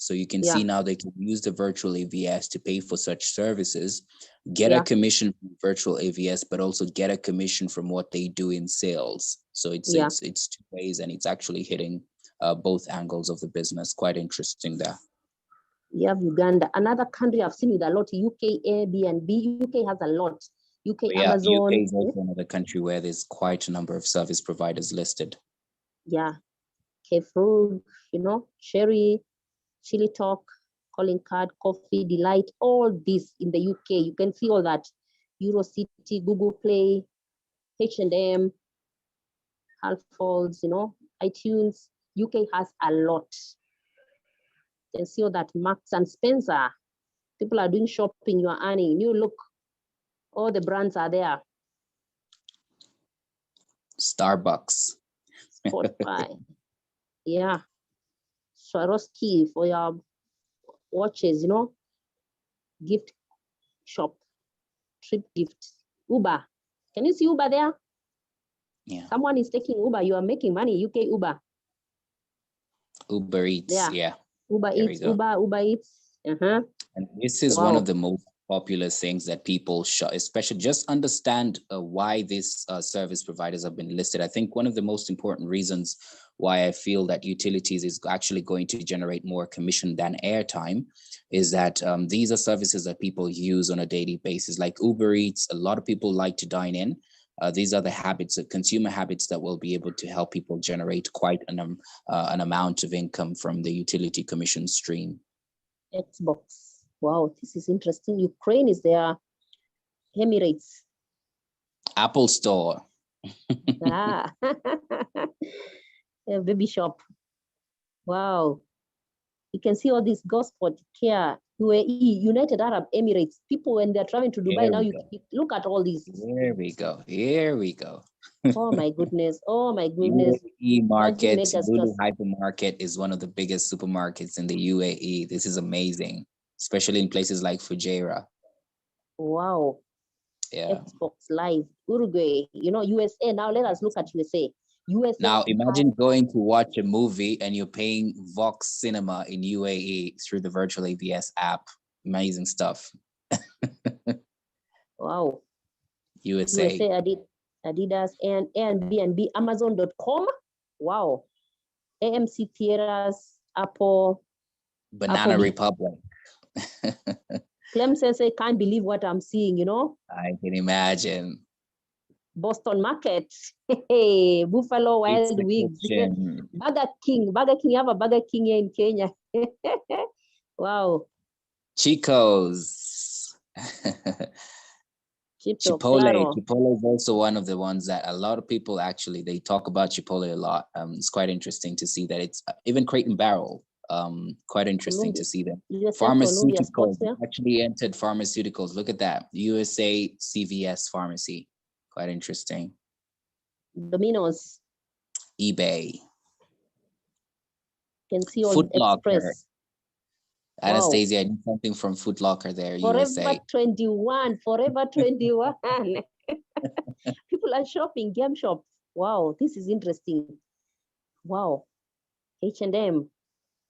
So you can see now they can use the virtual AVS to pay for such services, get a commission from virtual AVS, but also get a commission from what they do in sales. So it's 2 ways, and it's actually hitting both angles of the business. Quite interesting there. Yeah, Uganda. Another country I've seen with a lot, UK Airbnb. UK has a lot. UK Amazon. UK is also another country where there's quite a number of service providers listed. Yeah. K-Frog, you know, Sherry, Chili Talk, Calling Card, Coffee, Delight, all this in the UK. You can see all that. Eurocity, Google Play, H&M, Halfolds, you know, iTunes. UK has a lot. You can see all that. Marks and Spencer. People are doing shopping, you are earning. You look, all the brands are there. Starbucks. Spotify. Yeah. Swarovski for your watches, you know. Gift shop. Trip gift. Uber. Can you see Uber there? Yeah. Someone is taking Uber. You are making money. UK Uber. Uber Eats. Yeah. Uber Eats. Uber Eats. And this is one of the most popular things that people especially just understand why these service providers have been listed. I think one of the most important reasons why I feel that utilities is actually going to generate more commission than airtime is that these are services that people use on a daily basis. Like Uber Eats, a lot of people like to dine in. These are the habits, consumer habits that will be able to help people generate quite an amount of income from the utility commission stream. Xbox. Wow, this is interesting. Ukraine is there. Emirates. Apple Store. A baby shop. Wow. You can see all this gospel care. UAE, United Arab Emirates. People, when they're traveling to Dubai, now you look at all these. Here we go. Here we go. Oh my goodness. Oh my goodness. UAE market, Lulu Hypermarket is one of the biggest supermarkets in the UAE. This is amazing, especially in places like Fujairah. Wow. Yeah. Xbox Live, Uruguay, you know, USA. Now let us look at USA. USA. Now imagine going to watch a movie and you're paying Vox Cinema in UAE through the virtual AVS app. Amazing stuff. Wow. USA. Adidas and Airbnb, Amazon.com. Wow. AMC Theaters, Apple. Banana Republic. Clem Sensei can't believe what I'm seeing, you know? I can imagine. Boston Market. Hey, Buffalo Wild Wings. Burger King. You have a Burger King here in Kenya. Wow. Chico's. Chipotle. Chipotle is also one of the ones that a lot of people actually, they talk about Chipotle a lot. It's quite interesting to see that it's even Crate and Barrel. Quite interesting to see them. Pharmaceuticals actually entered pharmaceuticals. Look at that. USA CVS Pharmacy. Quite interesting. Domino's. eBay. Can see all Foot Locker. Express. Anastasia, I need something from Foot Locker there. Forever USA. 21. Forever 21. People are shopping. Game shop. Wow, this is interesting. Wow. H&M.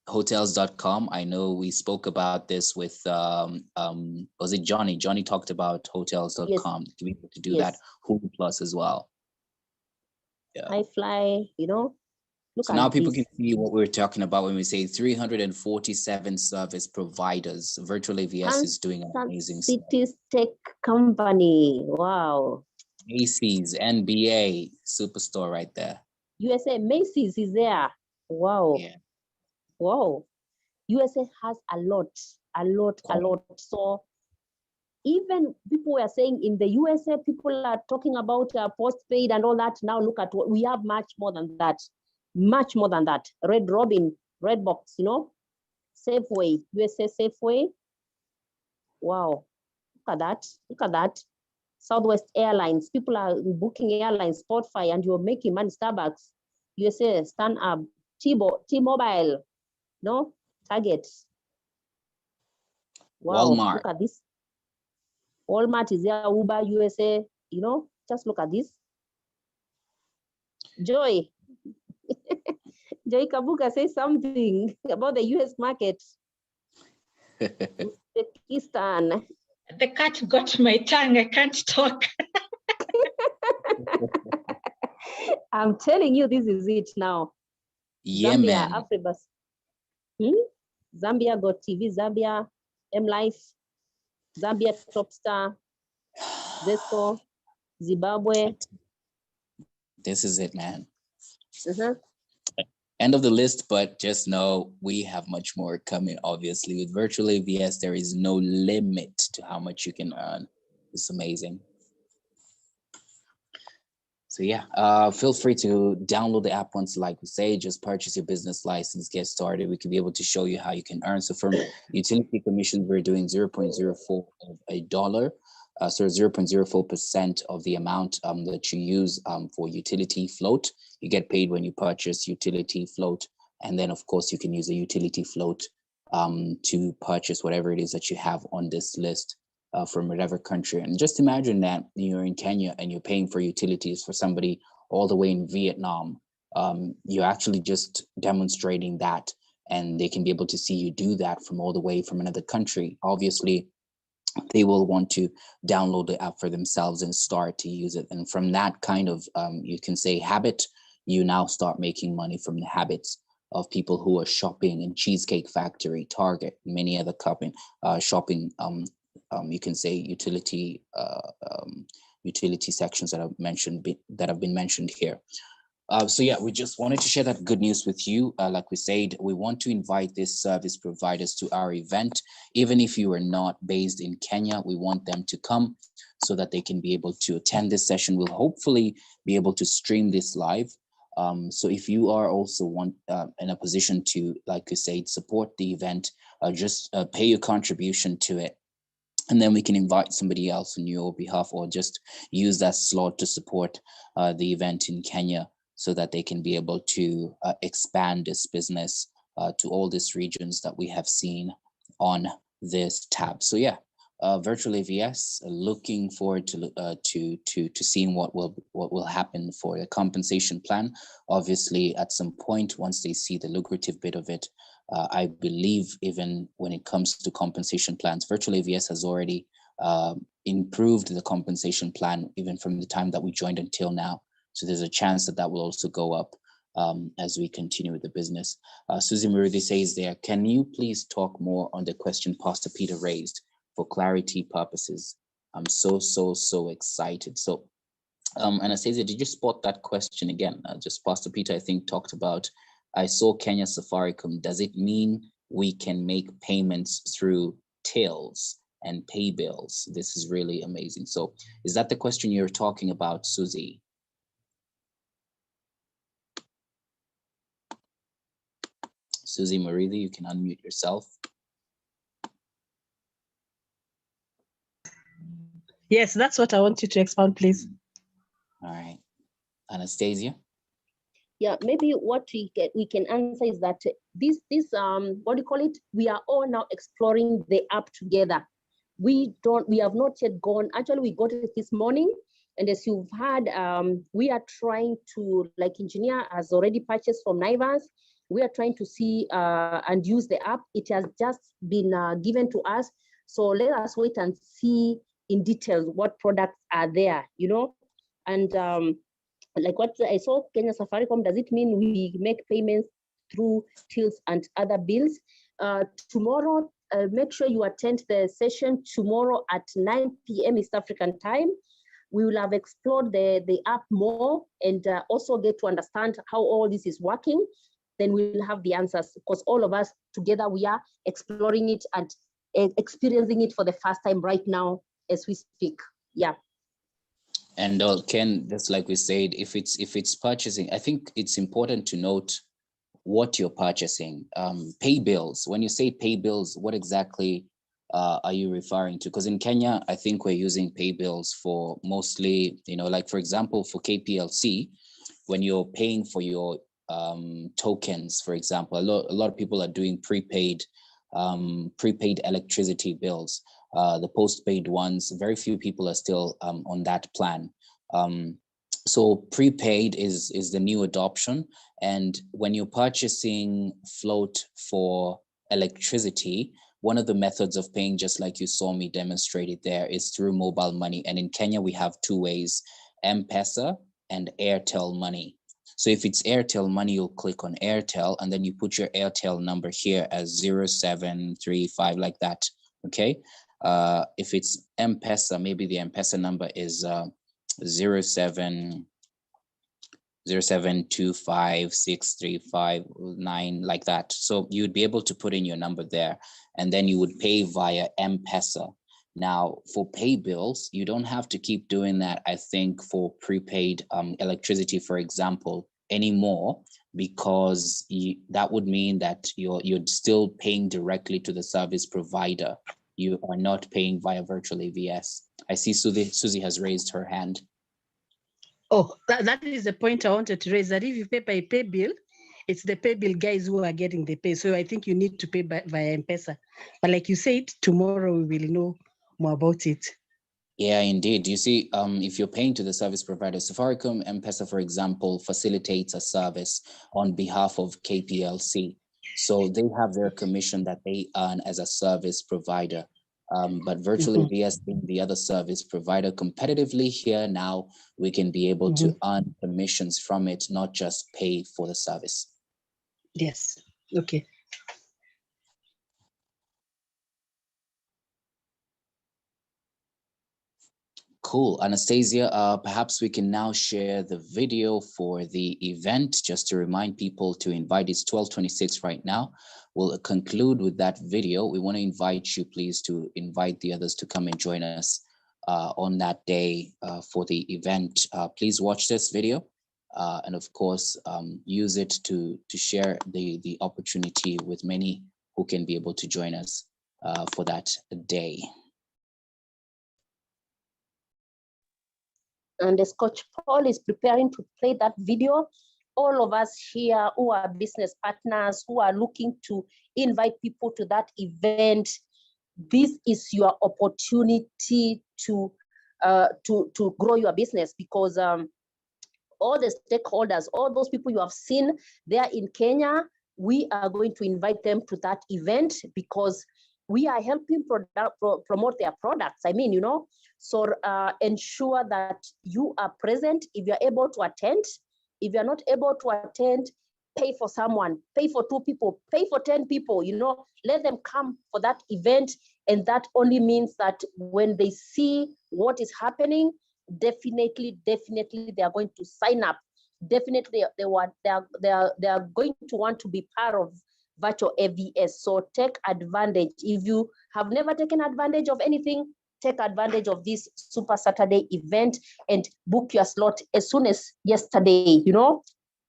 Hotels.com. I know we spoke about this with was it Johnny? Johnny talked about hotels.com to be able to do that. Hulu Plus as well. Yeah. I fly, you know. So now people can see what we're talking about when we say 347 service providers. Virtual AVS is doing amazing stuff. Cities Tech Company. Wow. Macy's, NBA, superstore right there. USA, Macy's is there. Wow. Yeah. Wow. USA has a lot. So even people were saying in the USA, people are talking about postpaid and all that. Now look at what we have, much more than that. Much more than that. Red Robin, Red Box, you know, Safeway, USA Safeway. Wow. Look at that. Look at that. Southwest Airlines. People are booking airlines, Spotify, and you're making money. Starbucks, USA, Stand Up, T-Mobile, no? Target. Wow. Walmart. Look at this. Walmart is there, Uber, USA, you know, just look at this. Joy. Joy Kabuga, say something about the US market. Uzbekistan. The cat got my tongue. I can't talk. I'm telling you, this is it now. Yemen. Zambia, Africa. Zambia got TV, Zambia, M-Life, Zambia Top Star, Zesco, Zimbabwe. This is it, man. Uh-huh. End of the list, but just know we have much more coming. Obviously, with virtual AVS, there is no limit to how much you can earn. It's amazing. So yeah, feel free to download the app once, like we say, just purchase your business license, get started. We could be able to show you how you can earn. So from utility commissions, we're doing 0.04 of a dollar. So 0.04% of the amount that you use for utility float. You get paid when you purchase utility float. And then of course you can use a utility float to purchase whatever it is that you have on this list from whatever country. And just imagine that you're in Kenya and you're paying for utilities for somebody all the way in Vietnam. You're actually just demonstrating that, and they can be able to see you do that from all the way from another country. Obviously, they will want to download the app for themselves and start to use it. And from that kind of, you can say habit, you now start making money from the habits of people who are shopping in Cheesecake Factory, Target, many other shopping, you can say utility sections that have been mentioned here. So yeah, we just wanted to share that good news with you. Like we said, we want to invite these service providers to our event. Even if you are not based in Kenya, we want them to come so that they can be able to attend this session. We'll hopefully be able to stream this live. So if you are also in a position to, like you said, support the event, just pay your contribution to it. And then we can invite somebody else on your behalf, or just use that slot to support the event in Kenya, so that they can be able to expand this business to all these regions that we have seen on this tab. So yeah, virtual AVS, looking forward to seeing what will happen for the compensation plan. Obviously, at some point, once they see the lucrative bit of it, I believe even when it comes to compensation plans, virtual AVS has already improved the compensation plan even from the time that we joined until now. So there's a chance that that will also go up as we continue with the business. Susie Muridi says there, can you please talk more on the question Pastor Peter raised for clarity purposes? I'm so excited. So Anastasia, did you spot that question again? Just Pastor Peter, I think, talked about, I saw Kenya Safaricom. Does it mean we can make payments through tills and pay bills? This is really amazing. So is that the question you're talking about, Susie? Susie Maridi, you can unmute yourself. Yes, that's what I want you to expound, please. All right. Anastasia? Yeah, maybe what we can answer is that this what do you call it? We are all now exploring the app together. We have not yet gone. Actually, we got it this morning, and as you've heard, we are trying to, like engineer has already purchased from Naivas. We are trying to see and use the app. It has just been given to us. So let us wait and see in detail what products are there, you know? And like what I saw, Kenya Safaricom, does it mean we make payments through tills and other bills? Tomorrow, make sure you attend the session tomorrow at 9 p.m. East African time. we will have explored the app more and also get to understand how all this is working. Then we'll have the answers, because all of us together, we are exploring it and experiencing it for the first time right now as we speak. Yeah. And Ken, just like we said, if it's purchasing, I think it's important to note what you're purchasing. Pay bills. When you say pay bills, what exactly are you referring to? Because in Kenya, I think we're using pay bills for mostly, like for example, for KPLC, when you're paying for your tokens, for example, a lot of people are doing prepaid electricity bills. The postpaid ones, very few people are still on that plan. So prepaid is the new adoption. And when you're purchasing float for electricity, one of the methods of paying, just like you saw me demonstrated there, is through mobile money. And in Kenya, we have two ways, M-Pesa and Airtel Money. So if it's Airtel Money, you'll click on Airtel and then you put your Airtel number here as 0735, like that, okay? If it's M-Pesa, maybe the M-Pesa number is 07256359, like that. So you'd be able to put in your number there, and then you would pay via M-Pesa. Now, for pay bills, you don't have to keep doing that, I think, for prepaid electricity, for example, anymore, because that would mean that you're still paying directly to the service provider. You are not paying via virtual AVS. I see Susie has raised her hand. Oh, that is the point I wanted to raise, that if you pay by pay bill, it's the pay bill guys who are getting the pay. So I think you need to pay via M-Pesa. But like you said, tomorrow we will know more about it. Yeah, indeed. You see, if you're paying to the service provider, Safaricom, M-Pesa, for example, facilitates a service on behalf of KPLC. So they have their commission that they earn as a service provider. But virtual AVS being the other service provider, competitively here now, we can be able to earn commissions from it, not just pay for the service. Yes, okay. Cool. Anastasia, perhaps we can now share the video for the event, just to remind people to invite. It's 12:26 right now. We'll conclude with that video. We want to invite you, please, to invite the others to come and join us on that day for the event. Please watch this video and of course, use it to share the opportunity with many who can be able to join us for that day. And as Coach Paul is preparing to play that video, all of us here who are business partners, who are looking to invite people to that event, this is your opportunity to grow your business, because all the stakeholders, all those people you have seen there in Kenya, we are going to invite them to that event because we are helping promote their products. I mean, so ensure that you are present. If you're able to attend, if you're not able to attend, pay for someone, pay for 2 people, pay for 10 people, let them come for that event. And that only means that when they see what is happening, definitely they are going to sign up. Definitely they are going to want to be part of virtual AVS. So take advantage. If you have never taken advantage of anything, take advantage of this Super Saturday event and book your slot as soon as yesterday,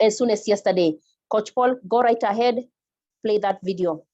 as soon as yesterday. Coach Paul, go right ahead, play that video.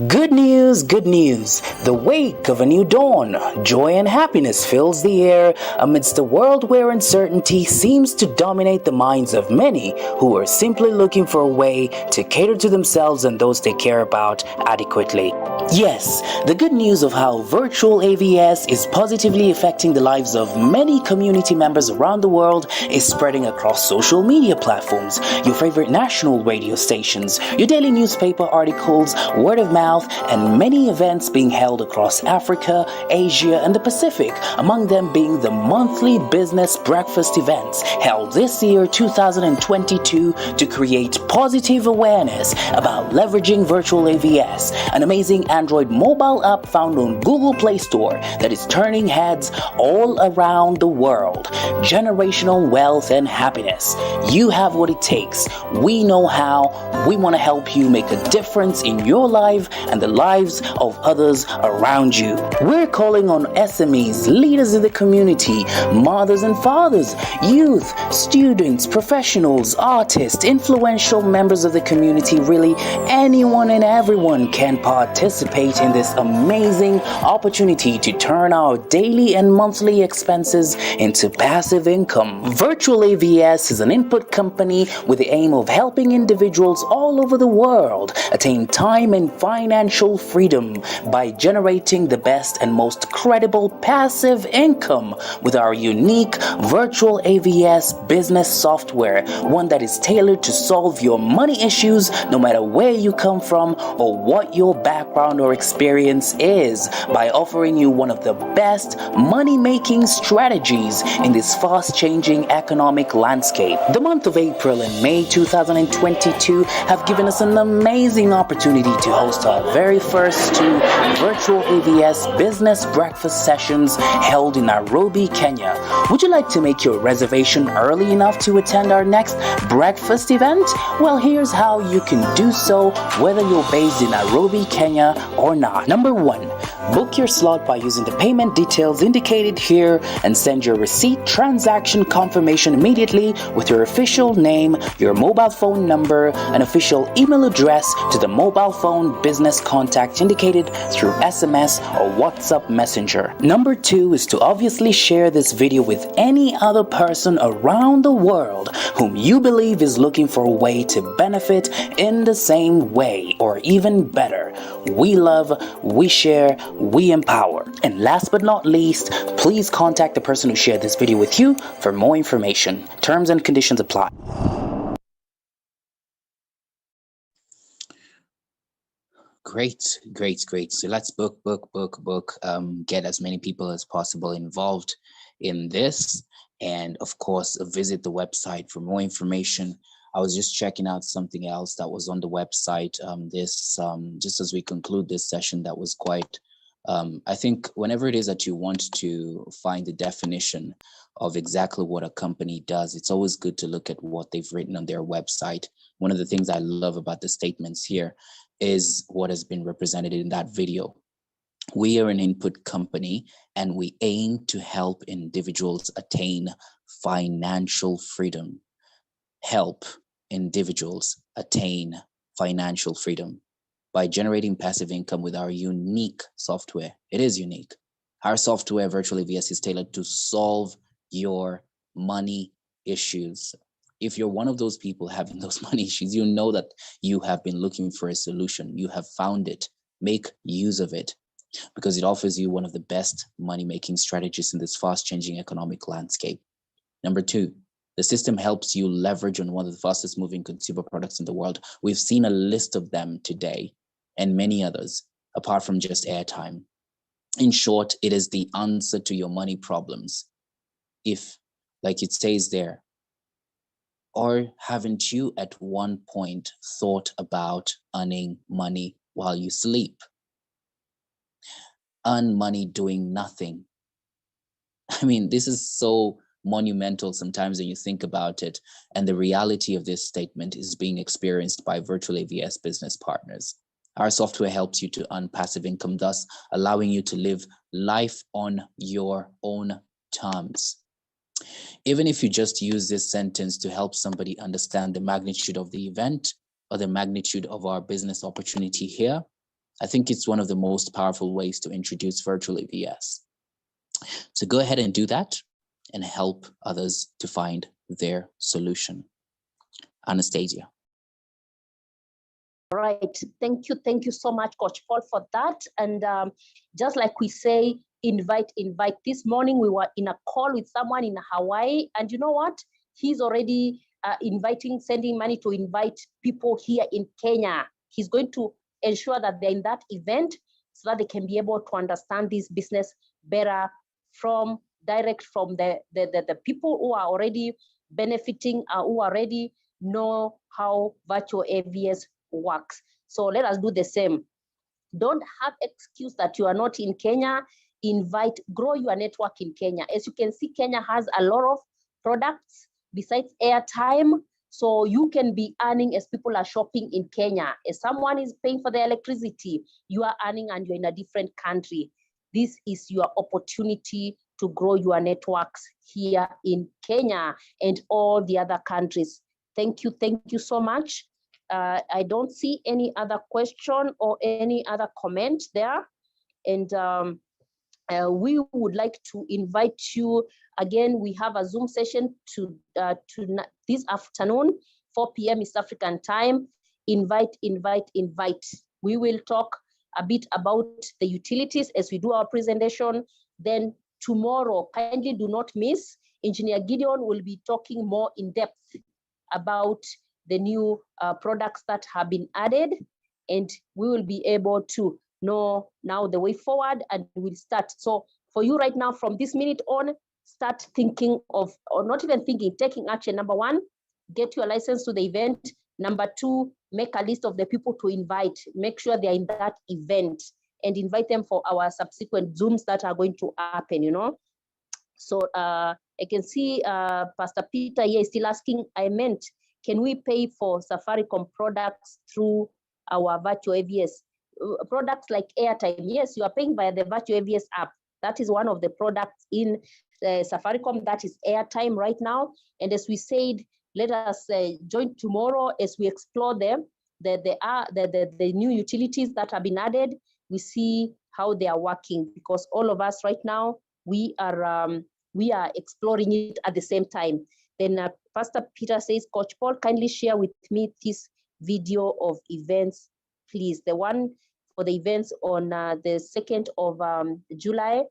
Good news, good news. The wake of a new dawn. Joy and happiness fills the air amidst a world where uncertainty seems to dominate the minds of many who are simply looking for a way to cater to themselves and those they care about adequately. Yes, the good news of how virtual AVS is positively affecting the lives of many community members around the world is spreading across social media platforms, your favorite national radio stations, your daily newspaper articles, word of mouth, and many events being held across Africa, Asia, and the Pacific, among them being the monthly business breakfast events held this year 2022 to create positive awareness about leveraging virtual AVS, an amazing free Android mobile app found on Google Play Store that is turning heads all around the world. Generational wealth and happiness. You have what it takes. We know how. We want to help you make a difference in your life and the lives of others around you. We're calling on SMEs, leaders in the community, mothers and fathers, youth, students, professionals, artists, influential members of the community. Really, anyone and everyone can participate in this amazing opportunity to turn our daily and monthly expenses into passive income. Virtual AVS is an input company with the aim of helping individuals all over the world attain time and financial freedom by generating the best and most credible passive income with our unique virtual AVS business software, one that is tailored to solve your money issues no matter where you come from or what your background or experience is, by offering you one of the best money-making strategies in this fast-changing economic landscape. The month of April and May 2022 have given us an amazing opportunity to host our very first two virtual AVS business breakfast sessions held in Nairobi, Kenya. Would you like to make your reservation early enough to attend our next breakfast event? Well, here's how you can do so whether you're based in Nairobi, Kenya or not. Number 1, book your slot by using the payment details indicated here and send your receipt transaction confirmation immediately with your official name, your mobile phone number, and official email address to the mobile phone business contact indicated through SMS or WhatsApp Messenger. Number 2 is to obviously share this video with any other person around the world whom you believe is looking for a way to benefit in the same way or even better. We love, we share, we empower. And last but not least, please contact the person who shared this video with you for more information. Terms and conditions apply. Great. So let's book, get as many people as possible involved in this. And of course, visit the website for more information. I was just checking out something else that was on the website. Just as we conclude this session, that was quite, I think whenever it is that you want to find the definition of exactly what a company does, it's always good to look at what they've written on their website. One of the things I love about the statements here is what has been represented in that video. We are an input company and we aim to help individuals attain financial freedom. Help individuals attain financial freedom by generating passive income with our unique software. It is unique. Our software, Virtual AVS, is tailored to solve your money issues. If you're one of those people having those money issues, you know that you have been looking for a solution. You have found it. Make use of it because it offers you one of the best money-making strategies in this fast-changing economic landscape. Number 2, the system helps you leverage on one of the fastest moving consumer products in the world. We've seen a list of them today and many others, apart from just airtime. In short, it is the answer to your money problems. If, like it says there, or haven't you at one point thought about earning money while you sleep? Earn money doing nothing. I mean, this is so monumental sometimes when you think about it. And the reality of this statement is being experienced by Virtual AVS business partners. Our software helps you to earn passive income, thus allowing you to live life on your own terms. Even if you just use this sentence to help somebody understand the magnitude of the event or the magnitude of our business opportunity here, I think it's one of the most powerful ways to introduce Virtual AVS. So go ahead and do that and help others to find their solution. Anastasia. All right, thank you so much, Coach Paul, for that. And just like we say, invite. This morning we were in a call with someone in Hawaii, and you know what? He's already sending money to invite people here in Kenya. He's going to ensure that they're in that event so that they can be able to understand this business better from the people who are already benefiting, who already know how virtual AVS works. So let us do the same. Don't have excuse that you are not in Kenya. Grow your network in Kenya. As you can see, Kenya has a lot of products besides airtime. So you can be earning as people are shopping in Kenya. As someone is paying for the electricity, you are earning and you're in a different country. This is your opportunity to grow your networks here in Kenya and all the other countries. Thank you so much. I don't see any other question or any other comment there. And we would like to invite you again. We have a Zoom session to this afternoon, 4 p.m. East African time. Invite. We will talk a bit about the utilities as we do our presentation. Then tomorrow, kindly do not miss, Engineer Gideon will be talking more in depth about the new products that have been added, and we will be able to know now the way forward, and we'll start. So for you right now, from this minute on, start thinking of, or not even thinking, taking action. Number one, get your license to the event. Number two, make a list of the people to invite. Make sure they're in that event and invite them for our subsequent Zooms that are going to happen, you know. So I can see Pastor Peter here is still asking, I meant, can we pay for Safaricom products through our virtual AVS? Products like airtime, yes, you are paying via the virtual AVS app. That is one of the products in Safaricom, that is airtime right now. And as we said, let us join tomorrow as we explore them, the new utilities that have been added. We see how they are working, because all of us right now, we are exploring it at the same time. Then Pastor Peter says, Coach Paul, kindly share with me this video of events, please. The one for the events on the 2nd of July.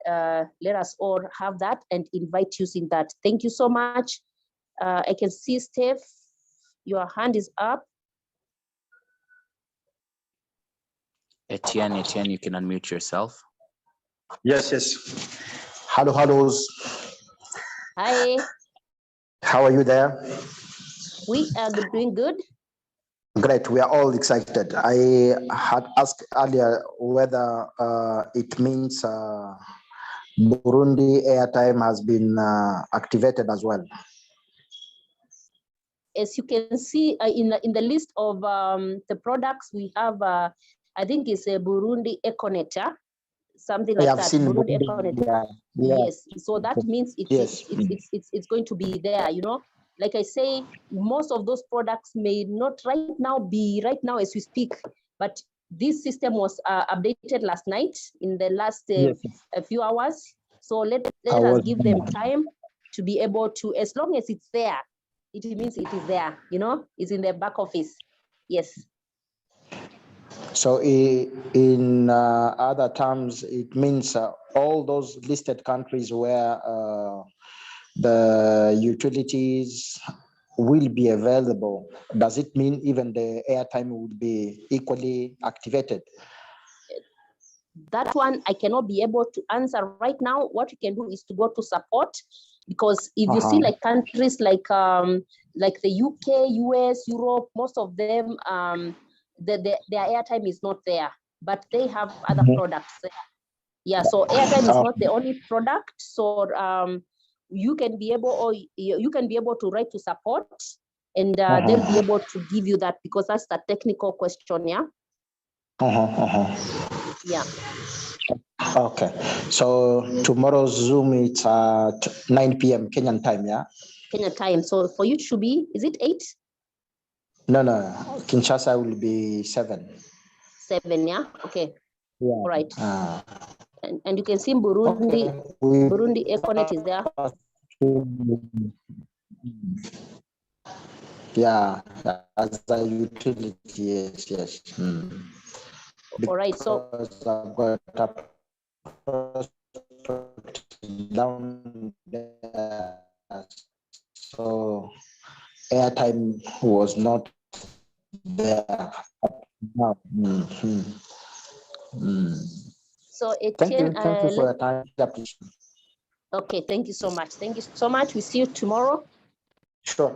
Let us all have that and invite you in that. Thank you so much. I can see Steph, your hand is up. Etienne, you can unmute yourself. Yes. Hello. Hi. How are you there? We are doing good. Great. We are all excited. I had asked earlier whether it means Burundi airtime has been activated as well. As you can see in the list of the products, we have, I think it's a Burundi Econet, something like that. I've seen Burundi Econet. Yeah. Yes, so that means it's going to be there, you know. Like I say, most of those products may not be right now as we speak, but this system was updated last night in the last a few hours. So let us give them time to be able to, as long as it's there, it means it is there, you know, it's in the back office. Yes. So in other terms, it means all those listed countries where the utilities will be available. Does it mean even the airtime would be equally activated? That one I cannot be able to answer right now. What you can do is to go to support, because if you see like countries like the UK, US, Europe, most of them their airtime is not there, but they have other products there. Yeah, so airtime is not the only product. So you can be able to write to support, and they'll be able to give you that, because that's the technical question. Yeah. Yeah. Okay. So tomorrow's Zoom, it's at 9 p.m. Kenyan time, yeah? Kenyan time. So for you it should be, is it 8? No. Kinshasa will be 7. 7, yeah? Okay. Yeah. All right. And you can see Burundi, Burundi Econet is there. Yeah, as a utility, yes. All right, so I've got a down there, so airtime was not there. So Etienne, thank you for your time. Okay, thank you so much. Thank you so much. We see you tomorrow. Sure.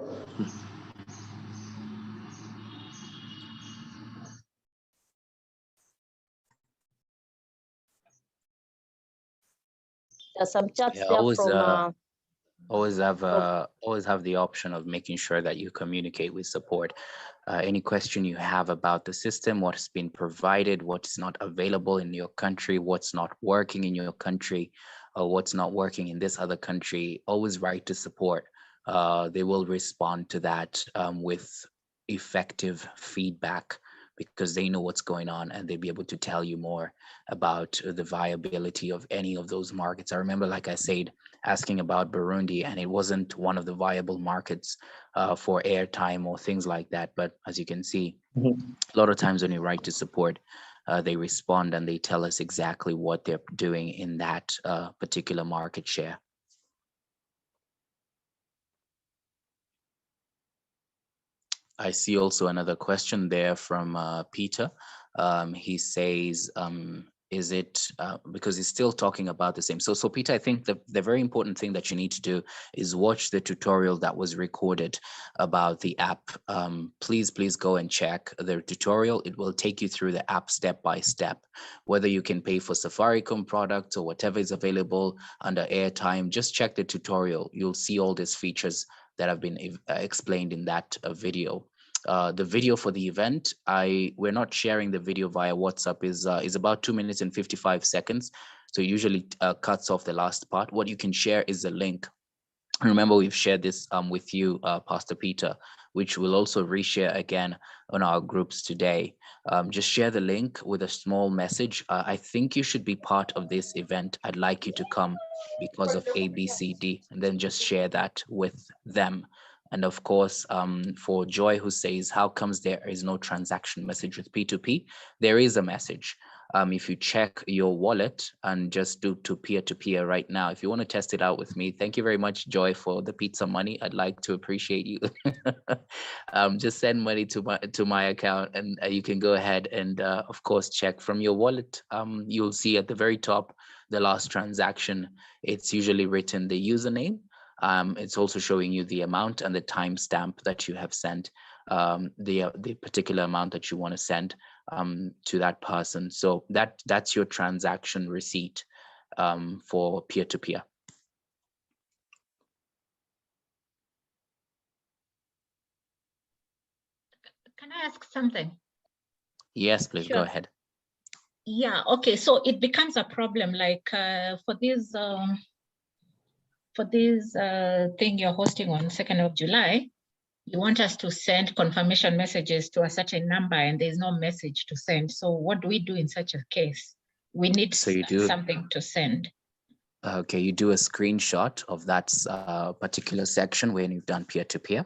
There's some chats Yeah, there from always have the option of making sure that you communicate with support. Any question you have about the system, what's been provided, what's not available in your country, what's not working in your country, or what's not working in this other country, always write to support. They will respond to that with effective feedback, because they know what's going on and they'll be able to tell you more about the viability of any of those markets. I remember, like I said, asking about Burundi, and it wasn't one of the viable markets for airtime or things like that. But as you can see, a lot of times when you write to support, they respond and they tell us exactly what they're doing in that particular market share. I see also another question there from Peter. He says, is it, because he's still talking about the same. So Peter, I think the very important thing that you need to do is watch the tutorial that was recorded about the app. Please go and check the tutorial. It will take you through the app step by step, whether you can pay for Safaricom products or whatever is available under airtime. Just check the tutorial. You'll see all these features that have been explained in that video. The video for the event, we're not sharing the video via WhatsApp, is about 2 minutes and 55 seconds. So it usually cuts off the last part. What you can share is a link. Remember, we've shared this with you, Pastor Peter, which we'll also reshare again on our groups today. Just share the link with a small message. I think you should be part of this event. I'd like you to come because of ABCD, and then just share that with them. And of course, for Joy, who says, how comes there is no transaction message with P2P? There is a message. If you check your wallet and just do to peer-to-peer right now, if you want to test it out with me, thank you very much, Joy, for the pizza money. I'd like to appreciate you. Just send money to my account, and you can go ahead and, of course, check from your wallet. You'll see at the very top, the last transaction. It's usually written the username. It's also showing you the amount and the timestamp that you have sent, the particular amount that you want to send to that person. So that's your transaction receipt for peer-to-peer. Can I ask something? Yes, please. Sure. Go ahead. Yeah, okay, so it becomes a problem, like for this thing you're hosting on 2nd of July, you want us to send confirmation messages to a certain number and there's no message to send. So what do we do in such a case? We need something to send. Okay, you do a screenshot of that particular section when you've done peer-to-peer.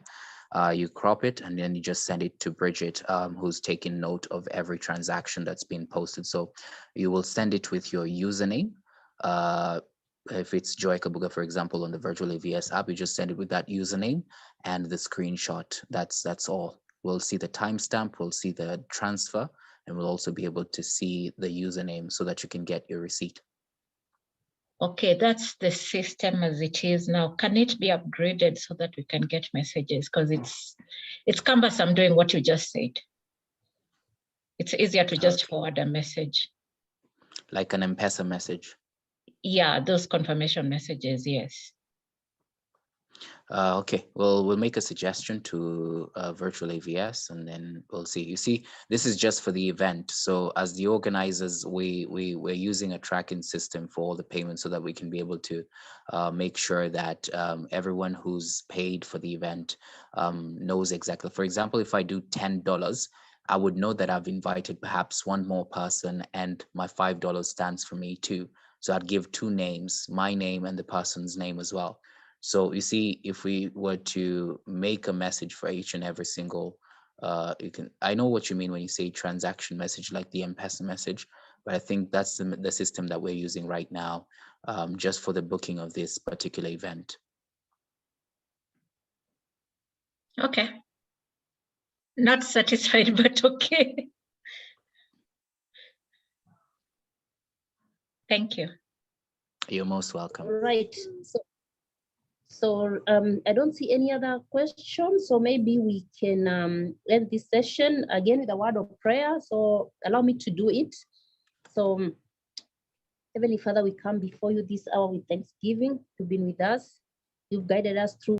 You crop it and then you just send it to Bridget, who's taking note of every transaction that's been posted. So you will send it with your username. If it's Joy Kabuga, for example, on the virtual AVS app, you just send it with that username and the screenshot. That's all. We'll see the timestamp, we'll see the transfer, and we'll also be able to see the username so that you can get your receipt. Okay, that's the system as it is now. Can it be upgraded so that we can get messages? Because it's cumbersome doing what you just said. It's easier to just forward a message. Like an M-Pesa message? Yeah, those confirmation messages, yes. Okay, well, we'll make a suggestion to virtual AVS and then we'll see. You see, this is just for the event. So as the organizers, we're using a tracking system for all the payments so that we can be able to make sure that everyone who's paid for the event knows exactly. For example, if I do $10, I would know that I've invited perhaps one more person and my $5 stands for me too. So I'd give two names, my name and the person's name as well. So you see, if we were to make a message for each and every single, I know what you mean when you say transaction message, like the M-Pesa message, but I think that's the system that we're using right now, just for the booking of this particular event. Okay. Not satisfied, but okay. Thank you. You're most welcome. Right. So I don't see any other questions. So maybe we can end this session again with a word of prayer. So allow me to do it. So Heavenly Father, we come before you this hour with thanksgiving. You've been with us. You've guided us through